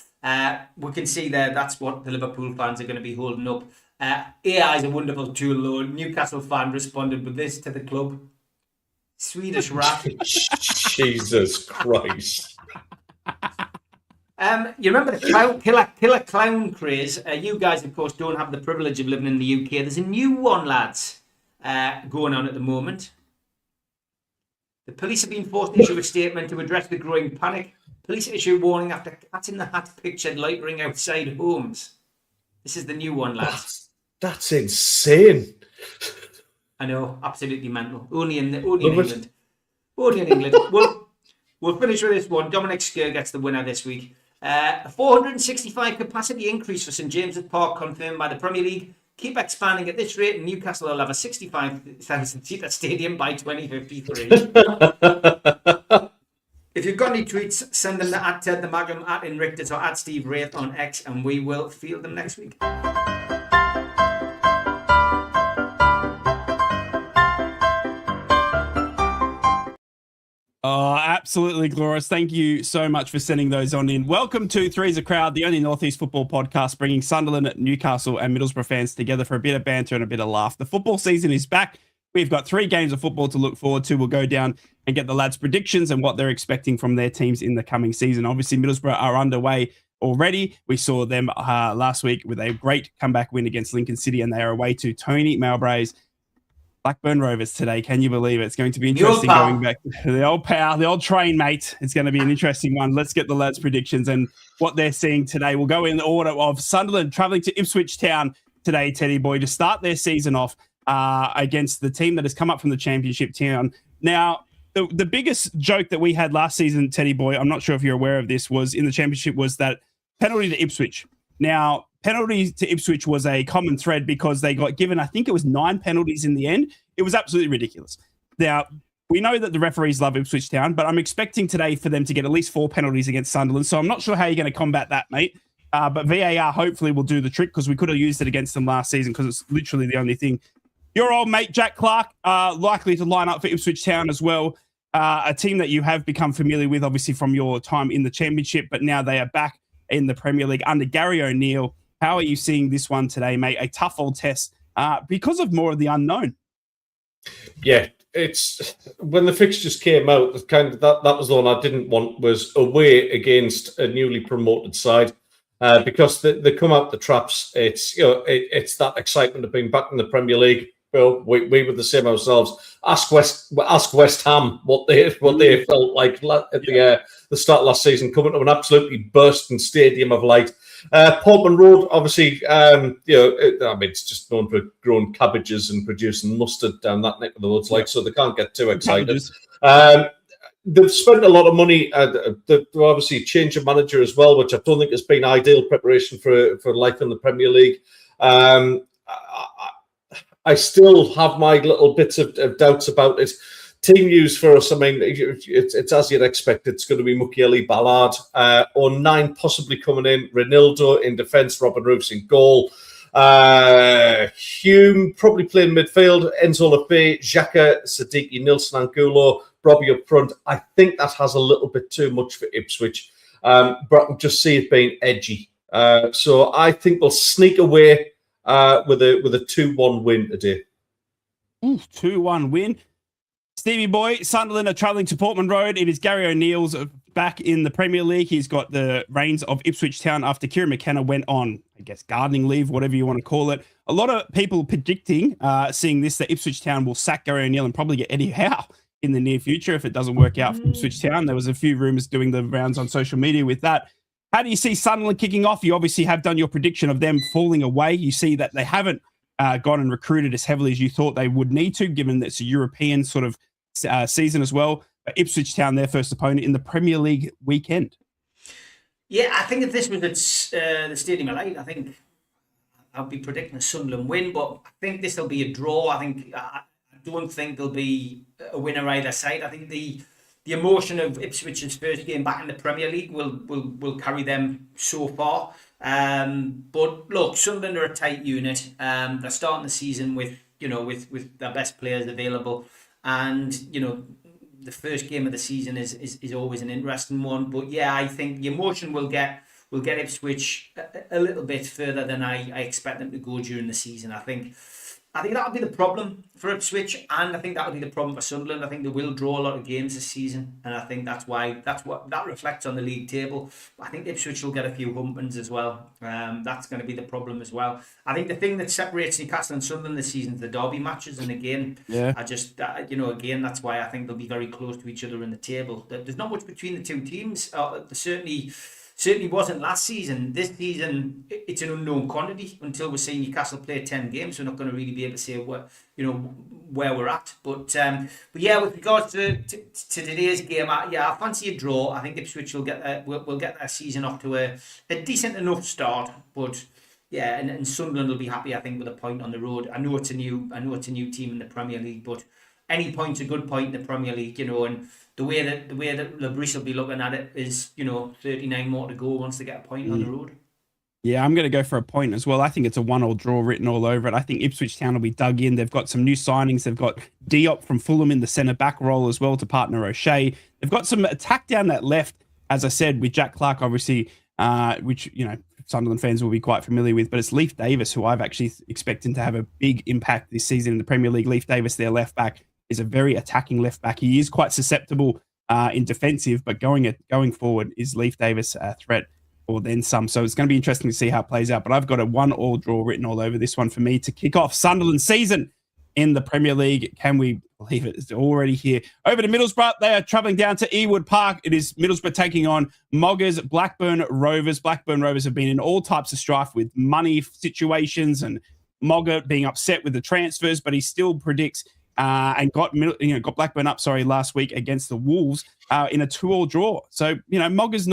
We can see there that's what the Liverpool fans are going to be holding up. AI is a wonderful tool, though. Newcastle fan responded with this to the club. Swedish rap. Jesus Christ. You remember the killer clown craze? You guys, of course, don't have the privilege of living in the UK. There's a new one, lads, going on at the moment. The police have been forced to issue a statement to address the growing panic. Police issue warning after Cat in the Hat pictured loitering outside homes. This is the new one, lads. That's insane. I know, absolutely mental. Only in England. Only in England. We'll finish with this one. Dominic Skir gets the winner this week. A 465 capacity increase for St James's Park confirmed by the Premier League. Keep expanding at this rate, and Newcastle will have a 65,000-seater stadium by 2053. If you've got any tweets, send them to @TedTheMagam, @Invictus, or @SteveWraith on X, and we will field them next week. Oh, absolutely glorious. Thank you so much for sending those on in. Welcome to Three's a Crowd, the only Northeast football podcast bringing Sunderland, Newcastle and Middlesbrough fans together for a bit of banter and a bit of laugh. The football season is back. We've got 3 games of football to look forward to. We'll go down and get the lads' predictions and what they're expecting from their teams in the coming season. Obviously, Middlesbrough are underway already. We saw them last week with a great comeback win against Lincoln City, and they are away to Tony Mowbray's Blackburn Rovers today. Can you believe it? It's going to be interesting going back to the old pal, the old train, mate. It's going to be an interesting one. Let's get the lads' predictions and what they're seeing today. We'll go in the order of Sunderland travelling to Ipswich Town today, Teddy boy, to start their season off against the team that has come up from the Championship Town. Now, the biggest joke that we had last season, Teddy boy, I'm not sure if you're aware of this, was in the Championship was that penalty to Ipswich. Now, penalty to Ipswich was a common thread because they got given, I think it was 9 penalties in the end. It was absolutely ridiculous. Now, we know that the referees love Ipswich Town, but I'm expecting today for them to get at least 4 penalties against Sunderland. So I'm not sure how you're going to combat that, mate. But VAR hopefully will do the trick because we could have used it against them last season because it's literally the only thing. Your old mate, Jack Clark, likely to line up for Ipswich Town as well. A team that you have become familiar with, obviously, from your time in the Championship, but now they are back in the Premier League under Gary O'Neill. How are you seeing this one today, mate? A tough old test because of more of the unknown. Yeah, it's when the fixtures came out, kind of that was the one I didn't want, was away against a newly promoted side because they come out the traps. It's it's that excitement of being back in the Premier League. Well, we were the same ourselves. Ask West Ham what they felt like at the start of last season, coming to an absolutely bursting stadium of light. Portman Road, obviously, it's just known for growing cabbages and producing mustard down that neck of the woods, so they can't get too excited. They've spent a lot of money. They've obviously changed a manager as well, which I don't think has been ideal preparation for life in the Premier League. I still have my little bits of doubts about it. Team news for us, I mean, it's as you'd expect. It's going to be Mukiele Ballard, or 9 possibly coming in. Ronaldo in defence, Robin Roofs in goal. Hume probably playing midfield. Enzo Lefebvre, Xhaka, Siddiqui, Nilsson Angulo, Robbie up front. I think that has a little bit too much for Ipswich, but I can just see it being edgy. So I think they'll sneak away with a 2-1 win today. 2-1 win. Stevie boy, Sunderland are travelling to Portman Road. It is Gary O'Neill's back in the Premier League. He's got the reins of Ipswich Town after Kieran McKenna went on, I guess, gardening leave, whatever you want to call it. A lot of people predicting, seeing this, that Ipswich Town will sack Gary O'Neill and probably get Eddie Howe in the near future if it doesn't work out for Ipswich Town. There was a few rumours doing the rounds on social media with that. How do you see Sunderland kicking off? You obviously have done your prediction of them falling away. You see that they haven't gone and recruited as heavily as you thought they would need to, given that it's a European sort of season as well. But Ipswich Town, their first opponent in the Premier League weekend. Yeah, I think if this was at the Stadium of Light, I think I'll be predicting a Sunderland win, but I think this will be a draw. I don't think there'll be a winner either side. I think the emotion of Ipswich's first game back in the Premier League will carry them so far. But look, Sunderland are a tight unit. They're starting the season with their best players available, and the first game of the season is always an interesting one. But yeah, I think the emotion will get Ipswich a little bit further than I expect them to go during the season. I think that'll be the problem for Ipswich, and I think that'll be the problem for Sunderland. I think they will draw a lot of games this season, and I think that's what that reflects on the league table. I think Ipswich will get a few humpings as well. That's going to be the problem as well. I think the thing that separates Newcastle and Sunderland this season is the derby matches, and again, again, that's why I think they'll be very close to each other in the table. There's not much between the two teams. Certainly wasn't last season. This season, it's an unknown quantity until we see Newcastle play 10 games. We're not going to really be able to say where we're at. But yeah, with regards to today's game, I fancy a draw. I think Ipswich will get their season off to a decent enough start. But yeah, and Sunderland will be happy, I think, with a point on the road. I know it's a new team in the Premier League, but any point's a good point in the Premier League, and the way that Lebris will be looking at it is, 39 more to go once they get a point on the road. Yeah, I'm going to go for a point as well. I think it's a 1-1 draw written all over it. I think Ipswich Town will be dug in. They've got some new signings. They've got Diop from Fulham in the centre-back role as well to partner O'Shea. They've got some attack down that left, as I said, with Jack Clark, obviously, which, Sunderland fans will be quite familiar with, but it's Leif Davis, who I've actually expecting to have a big impact this season in the Premier League. Leif Davis, their left back, is a very attacking left back. He is quite susceptible in defensive, but going forward is Leif Davis a threat or then some. So it's going to be interesting to see how it plays out. But I've got a 1-1 draw written all over this one for me to kick off Sunderland season in the Premier League. Can we believe it? It's already here. Over to Middlesbrough. They are travelling down to Ewood Park. It is Middlesbrough taking on Moggers, Blackburn Rovers. Blackburn Rovers have been in all types of strife with money situations and Mogger being upset with the transfers, but he still predicts and got Blackburn up, last week against the Wolves in a 2-2 draw. So, Mogger's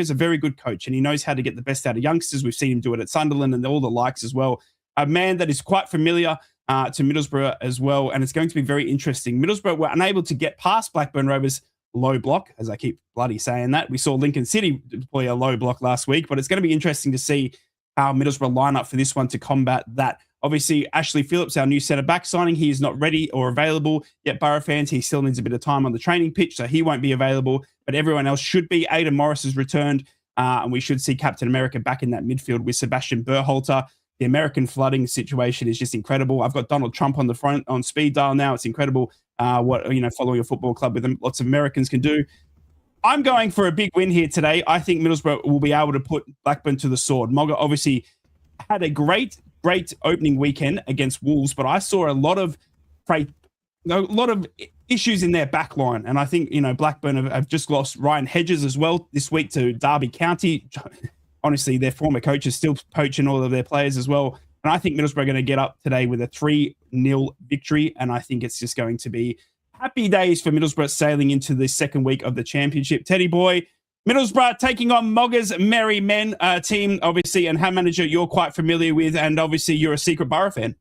a very good coach and he knows how to get the best out of youngsters. We've seen him do it at Sunderland and all the likes as well. A man that is quite familiar to Middlesbrough as well, and it's going to be very interesting. Middlesbrough were unable to get past Blackburn Rovers' low block, as I keep bloody saying that. We saw Lincoln City deploy a low block last week, but it's going to be interesting to see how Middlesbrough line up for this one to combat that. Obviously, Ashley Phillips, our new centre-back signing, he is not ready or available yet. Borough fans, he still needs a bit of time on the training pitch, so he won't be available, but everyone else should be. Aidan Morris has returned, and we should see Captain America back in that midfield with Sebastian Berhalter. The American flooding situation is just incredible. I've got Donald Trump on the front on speed dial now. It's incredible what following a football club with lots of Americans can do. I'm going for a big win here today. I think Middlesbrough will be able to put Blackburn to the sword. Mogger obviously had a great opening weekend against Wolves, but I saw a lot of issues in their back line. And I think, Blackburn have just lost Ryan Hedges as well this week to Derby County. Honestly, their former coach is still poaching all of their players as well. And I think Middlesbrough are going to get up today with a 3-0 victory. And I think it's just going to be happy days for Middlesbrough sailing into the second week of the championship. Teddy boy, Middlesbrough taking on Moggers Merry Men team, obviously, and how manager you're quite familiar with. And obviously, you're a secret Borough fan.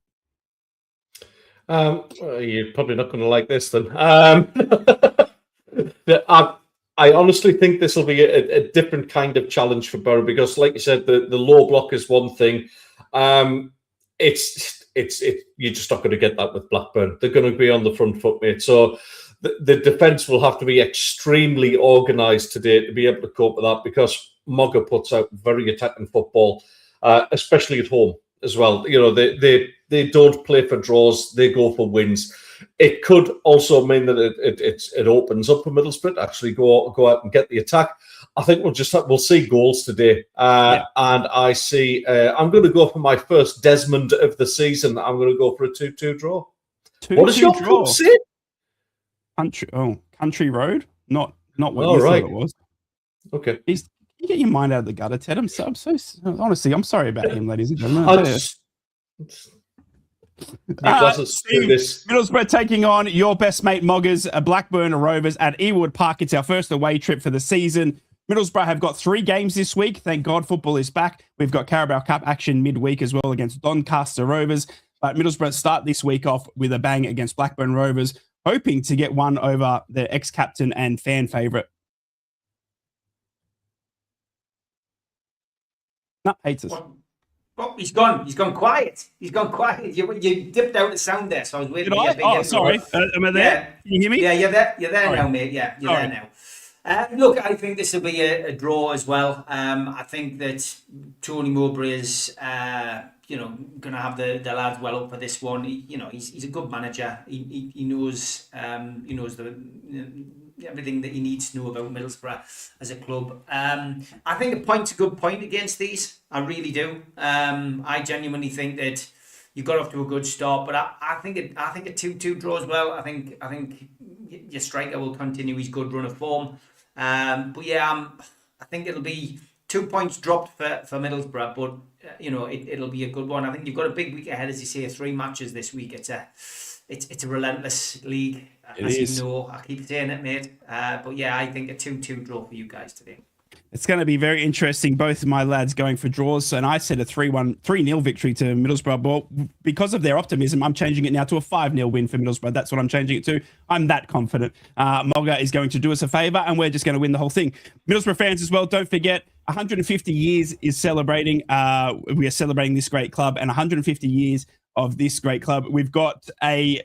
You're probably not going to like this then. I honestly think this will be a different kind of challenge for Borough because, like you said, the low block is one thing. It's you're just not going to get that with Blackburn. They're going to be on the front foot, mate. So the defence will have to be extremely organised today to be able to cope with that because Mogger puts out very attacking football, especially at home as well. They don't play for draws; they go for wins. It could also mean that it opens up for Middlesbrough to actually go out and get the attack. I think we'll see goals today, and I see. I'm going to go for my first Desmond of the season. I'm going to go for a 2-2 draw. What does your club say? Country Road, not what you thought it was. Okay, you get your mind out of the gutter, Ted. I'm so honestly, I'm sorry about him, ladies and gentlemen. Middlesbrough taking on your best mate Moggers, Blackburn Rovers at Ewood Park. It's our first away trip for the season. Middlesbrough have got 3 games this week. Thank God football is back. We've got Carabao Cup action midweek as well against Doncaster Rovers. But Middlesbrough start this week off with a bang against Blackburn Rovers, hoping to get one over their ex-captain and fan favourite. No, hates us. Oh, he's gone. He's gone quiet. You dipped out the sound there, so I was waiting. Sorry. Am I there? Yeah. Can you hear me? Yeah, you're there. You're there now, mate. Yeah, you're there now. Look, I think this will be a draw as well. I think that Tony Mowbray is, going to have the lads well up for this one. He's a good manager. He knows everything that he needs to know about Middlesbrough as a club. I think a point's a good point against these. I really do. I genuinely think that you got off to a good start, but I think a 2-2 draw as well. I think your striker will continue his good run of form. I think it'll be 2 points dropped for Middlesbrough, but it'll be a good one. I think you've got a big week ahead, as you say, 3 matches this week. It's a relentless league, as you know. I keep saying it, mate. I think a 2-2 draw for you guys today. It's going to be very interesting. Both of my lads going for draws. And I said a 3-0 victory to Middlesbrough. But because of their optimism, I'm changing it now to a 5-0 win for Middlesbrough. That's what I'm changing it to. I'm that confident. Mogger is going to do us a favour and we're just going to win the whole thing. Middlesbrough fans as well, don't forget, 150 years is celebrating. We are celebrating this great club and 150 years of this great club. We've got a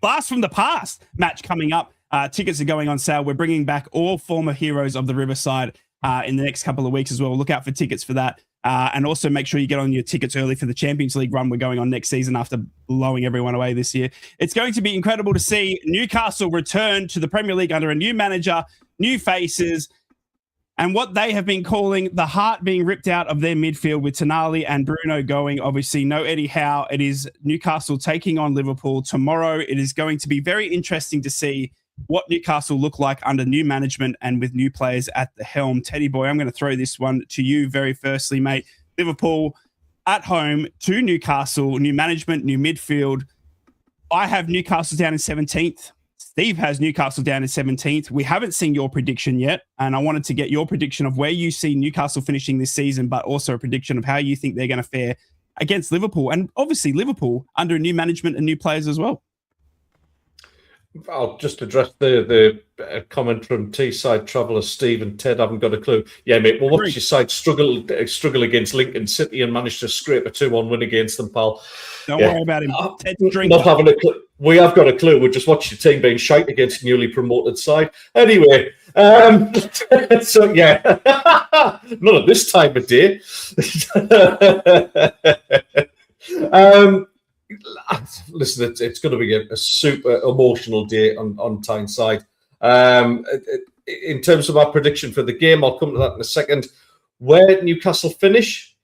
blast from the past match coming up. Tickets are going on sale. We're bringing back all former heroes of the Riverside in the next couple of weeks as well. Look out for tickets for that. And also make sure you get on your tickets early for the Champions League run we're going on next season after blowing everyone away this year. It's going to be incredible to see Newcastle return to the Premier League under a new manager, new faces, and what they have been calling the heart being ripped out of their midfield with Tonali and Bruno going. Obviously, no Eddie Howe. It is Newcastle taking on Liverpool tomorrow. It is going to be very interesting to see what Newcastle look like under new management and with new players at the helm. Teddy boy, I'm going to throw this one to you very firstly, mate. Liverpool at home to Newcastle, new management, new midfield. I have Newcastle down in 17th. Steve has Newcastle down in 17th. We haven't seen your prediction yet, and I wanted to get your prediction of where you see Newcastle finishing this season, but also a prediction of how you think they're going to fare against Liverpool. And obviously Liverpool under new management and new players as well. I'll just address the comment from Teesside Traveller Steve and Ted. Haven't got a clue. Yeah, mate. Well, watch your side struggle against Lincoln City and manage to scrape a 2-1 win against them, pal. Don't worry about him. Ted's not having a clue. We have got a clue. We just watch your team being shite against newly promoted side. Anyway, so yeah, not at this time of day. Listen, it's going to be a super emotional day on Tyneside. In terms of our prediction for the game, I'll come to that in a second. Where Newcastle finish,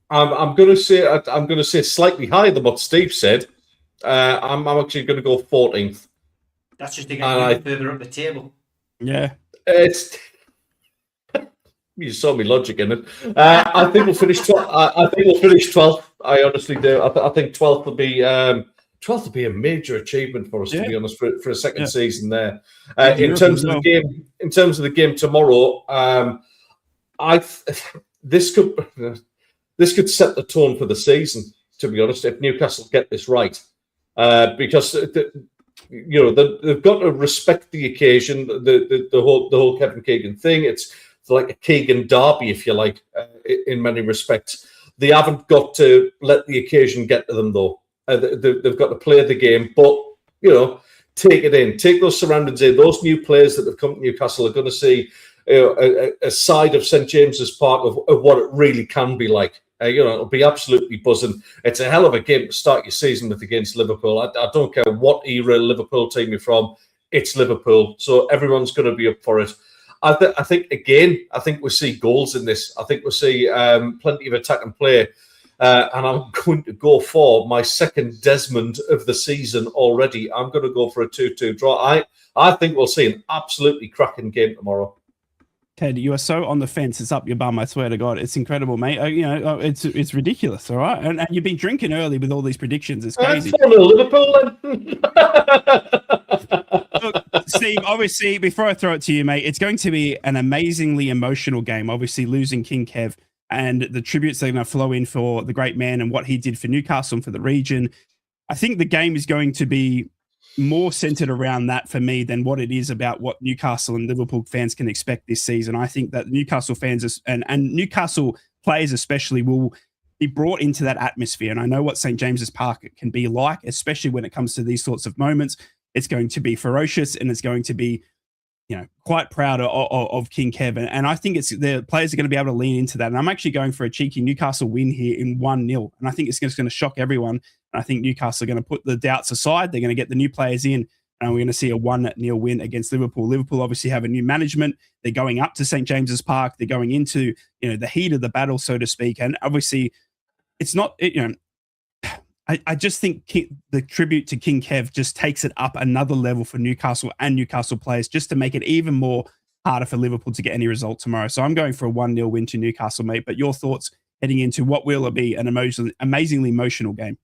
I'm going to say slightly higher than what Steve said. I'm actually going to go 14th. That's just to get further up the table. Yeah, it's. You saw me logic in it. I think we'll finish. I think we'll finish 12th. I honestly do. I think 12th will be 12th will be a major achievement for us, to be honest, for a second season there. In terms of the game tomorrow, this could set the tone for the season. To be honest, if Newcastle get this right, because they've got to respect the occasion, the whole Kevin Keegan thing. It's like a Keegan derby, if you like, in many respects. They haven't got to let the occasion get to them, though. They've got to play the game, but, take it in. Take those surroundings in. Those new players that have come to Newcastle are going to see a side of St James's Park of what it really can be like. It'll be absolutely buzzing. It's a hell of a game to start your season with against Liverpool. I don't care what era Liverpool team you're from. It's Liverpool, so everyone's going to be up for it. I think we'll see goals in this. I think we'll see plenty of attack and play. And I'm going to go for my second Desmond of the season already. I'm going to go for a 2-2 draw. I think we'll see an absolutely cracking game tomorrow. Ted, you are so on the fence. It's up your bum. I swear to God, it's incredible, mate. It's ridiculous. All right, and you've been drinking early with all these predictions. It's crazy. Liverpool, then. Look, Steve, obviously, before I throw it to you, mate, it's going to be an amazingly emotional game. Obviously, losing King Kev and the tributes that are going to flow in for the great man and what he did for Newcastle and for the region. I think the game is going to be more centered around that for me than what it is about what Newcastle and Liverpool fans can expect this season. I think that Newcastle fans and Newcastle players especially will be brought into that atmosphere. And I know what St. James's Park can be like, especially when it comes to these sorts of moments. It's going to be ferocious and it's going to be, quite proud of King Kev. And I think the players are going to be able to lean into that. And I'm actually going for a cheeky Newcastle win here in 1-0. And I think it's just going to shock everyone. And I think Newcastle are going to put the doubts aside. They're going to get the new players in. And we're going to see a 1-0 win against Liverpool. Liverpool obviously have a new management. They're going up to St. James's Park. They're going into, the heat of the battle, so to speak. And obviously it's not, I just think the tribute to King Kev just takes it up another level for Newcastle and Newcastle players just to make it even more harder for Liverpool to get any result tomorrow. So I'm going for a 1-0 win to Newcastle, mate. But your thoughts heading into what will be an amazingly emotional game?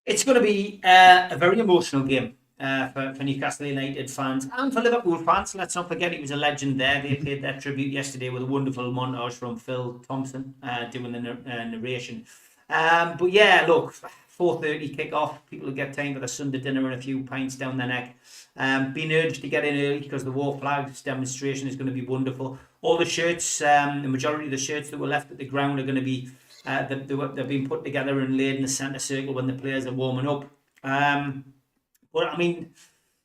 It's going to be a very emotional game for Newcastle United fans and for Liverpool fans. Let's not forget he was a legend there. They paid their tribute yesterday with a wonderful montage from Phil Thompson doing the narration. But yeah, look, 4:30 kick-off. People will get time for the Sunday dinner and a few pints down their neck. Being urged to get in early because the War Flags demonstration is going to be wonderful. All the shirts, the majority of the shirts that were left at the ground are going to be, they've been put together and laid in the centre circle when the players are warming up. But I mean,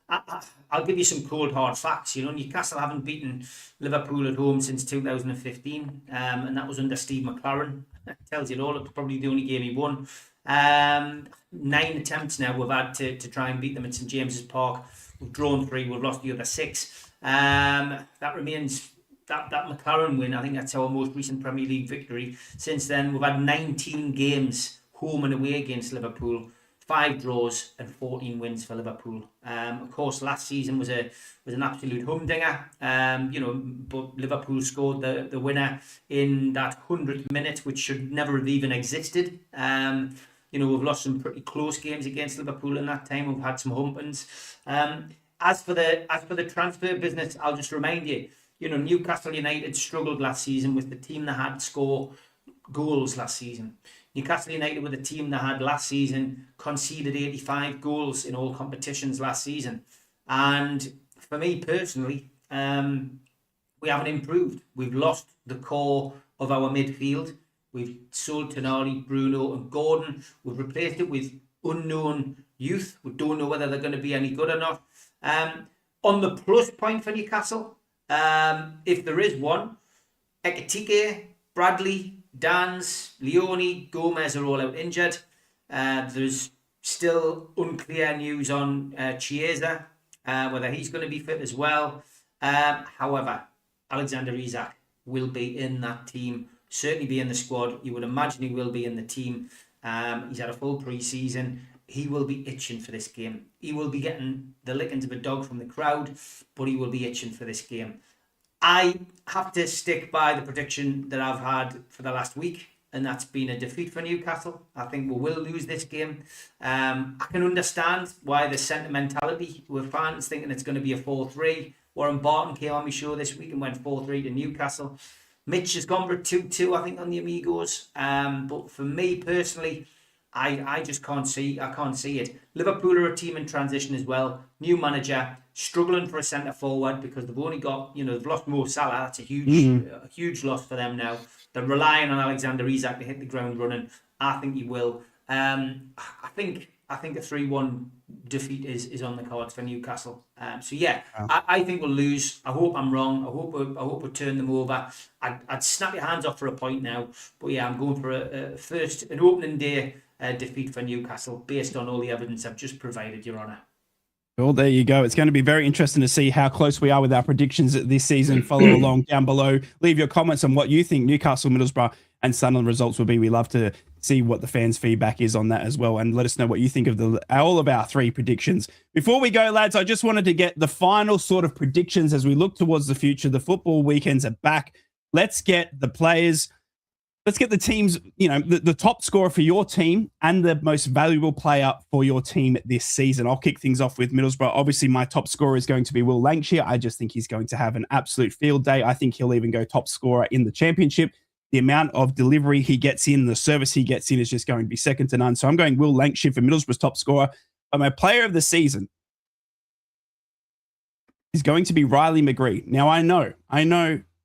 I'll give you some cold hard facts. Newcastle haven't beaten Liverpool at home since 2015, and that was under Steve McLaren. That tells you it all. It's probably the only game he won. 9 attempts now we've had to try and beat them at St James's Park. We've drawn 3, we've lost the other 6. That remains that McLaren win. I think that's our most recent Premier League victory. Since then, we've had 19 games home and away against Liverpool, 5 draws and 14 wins for Liverpool. Of course, last season was an absolute humdinger. But Liverpool scored the winner in that 100th minute, which should never have even existed. We've lost some pretty close games against Liverpool in that time. We've had some humpings. As for the transfer business, I'll just remind you, Newcastle United struggled last season with the team that had to score goals last season. Newcastle United were the team that had last season conceded 85 goals in all competitions last season. And for me personally, we haven't improved. We've lost the core of our midfield. We've sold Tonali, Bruno and Gordon. We've replaced it with unknown youth. We don't know whether they're going to be any good or not. On the plus point for Newcastle, if there is one, Ekitike, Bradley, Dans, Leone, Gomez are all out injured. There's still unclear news on Chiesa, whether he's going to be fit as well. However, Alexander Isak will be in that team, certainly be in the squad. You would imagine he will be in the team. He's had a full pre-season. He will be itching for this game. He will be getting the lickings of a dog from the crowd, but he will be itching for this game. I have to stick by the prediction that I've had for the last week, and that's been a defeat for Newcastle. I think we will lose this game. I can understand why the sentimentality with fans thinking it's going to be a 4-3. Warren Barton came on my show this week and went 4-3 to Newcastle. Mitch has gone for 2-2, I think, on the Amigos. But for me personally, I just can't see it. Liverpool are a team in transition as well. New manager, struggling for a centre forward because they've only got, they've lost Mo Salah. That's a huge loss for them now. They're relying on Alexander Isak to hit the ground running. I think he will. I think a 3-1 defeat is on the cards for Newcastle. I think we'll lose. I hope I'm wrong. I hope we turn them over. I'd snap your hands off for a point now. But yeah, I'm going for an opening day defeat for Newcastle based on all the evidence I've just provided, Your Honour. Well, there you go. It's going to be very interesting to see how close we are with our predictions this season. Follow along down below. Leave your comments on what you think Newcastle, Middlesbrough and Sunderland results will be. We love to see what the fans' feedback is on that as well. And let us know what you think of all of our 3 predictions. Before we go, lads, I just wanted to get the final sort of predictions as we look towards the future. The football weekends are back. Let's get the players. Let's get the teams, the top scorer for your team and the most valuable player for your team this season. I'll kick things off with Middlesbrough. Obviously, my top scorer is going to be Will Lancashire. I just think he's going to have an absolute field day. I think he'll even go top scorer in the championship. The amount of delivery he gets in, the service he gets in is just going to be second to none. So I'm going Will Lancashire for Middlesbrough's top scorer. But my player of the season is going to be Riley McGree. Now, I know.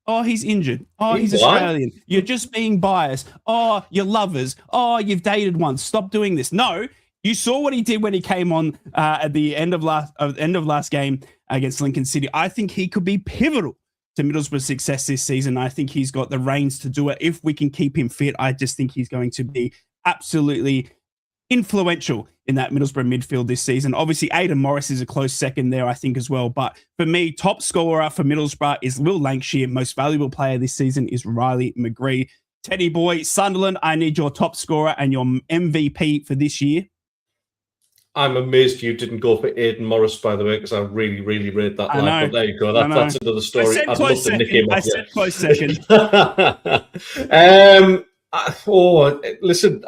Oh, he's injured. Oh, he's Australian. You're just being biased. Oh, you're lovers. Oh, you've dated once. Stop doing this. No, you saw what he did when he came on at the end of last game against Lincoln City. I think he could be pivotal to Middlesbrough's success this season. I think he's got the reins to do it. If we can keep him fit, I just think he's going to be absolutely influential in that Middlesbrough midfield this season. Obviously, Aidan Morris is a close second there, I think, as well. But for me, top scorer for Middlesbrough is Will Lancashire. Most valuable player this season is Riley McGree. Teddy boy, Sunderland, I need your top scorer and your MVP for this year. I'm amazed you didn't go for Aidan Morris, by the way, because I really, really rate that line. But there you go. That's another story. I'd love to nick him off. I said close second. Listen,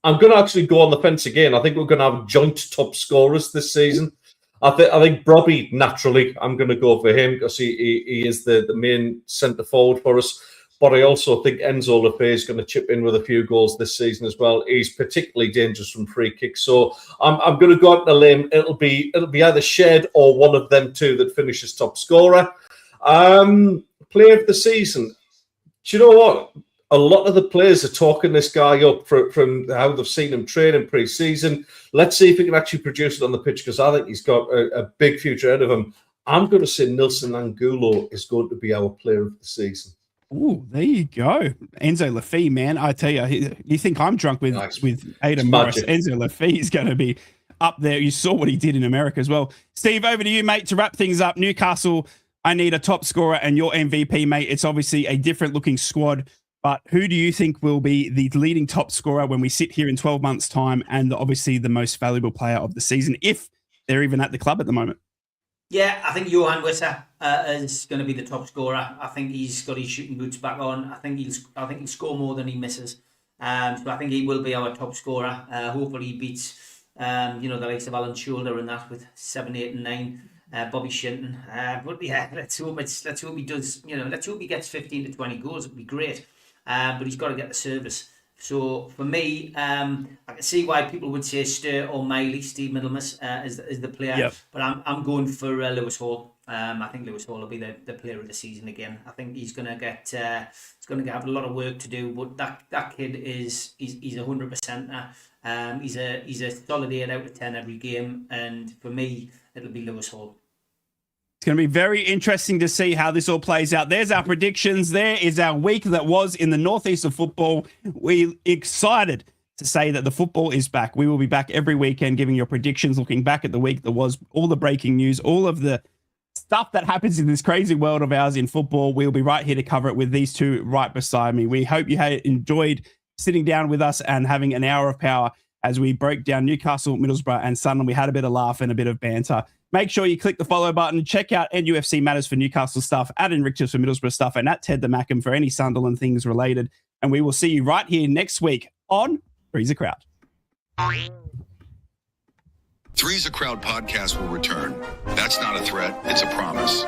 I'm going to actually go on the fence again. I think we're going to have joint top scorers this season. I think Brobby, naturally, I'm going to go for him because he is the main centre forward for us. But I also think Enzo Lefebvre is going to chip in with a few goals this season as well. He's particularly dangerous from free kicks. So I'm going to go out on a limb. It'll be either Shed or one of them two that finishes top scorer. Player of the season. Do you know what? a lot of the players are talking this guy up from how they've seen him train in pre-season. Let's see if he can actually produce it on the pitch, because I think he's got a big future ahead of him. I'm going to say Nilson Angulo is going to be our player of the season. Oh, there you go. Enzo Lafie, man. I tell you, you think I'm drunk with Ada Morris. Magic. Enzo Lafie is going to be up there. You saw what he did in America as well. Steve, over to you, mate, to wrap things up. Newcastle, I need a top scorer and your MVP, mate. It's obviously a different looking squad, but who do you think will be the leading top scorer when we sit here in 12 months' time, and obviously the most valuable player of the season, if they're even at the club at the moment? Yeah, I think Johan Wissa is going to be the top scorer. I think he's got his shooting boots back on. I think he'll score more than he misses. So I think he will be our top scorer. Hopefully he beats the likes of Alan Shoulder and that with 7, 8, and 9. Bobby Shinton. But yeah, let's hope he does. Let's hope he gets 15 to 20 goals. It'd be great. But he's got to get the service. So for me, I can see why people would say Stur or Miley, Steve Middlemas is the player. Yep. But I'm going for Lewis Hall. I think Lewis Hall will be the player of the season again. I think he's going to have a lot of work to do. But that kid he's 100%. He's a solid 8 out of 10 every game. And for me, it'll be Lewis Hall. It's going to be very interesting to see how this all plays out. There's our predictions. There is our week that was in the northeast of football. We're excited to say that the football is back. We will be back every weekend giving your predictions, looking back at the week that was, all the breaking news, all of the stuff that happens in this crazy world of ours in football. We'll be right here to cover it with these two right beside me. We hope you enjoyed sitting down with us and having an hour of power as we broke down Newcastle, Middlesbrough, and Sunderland. We had a bit of laugh and a bit of banter. Make sure you click the follow button. Check out NUFC Matters for Newcastle stuff, at Enrichus for Middlesbrough stuff, and at Ted the Mackham for any Sunderland things related. And we will see you right here next week on Three's a Crowd. Three's a Crowd podcast will return. That's not a threat, it's a promise.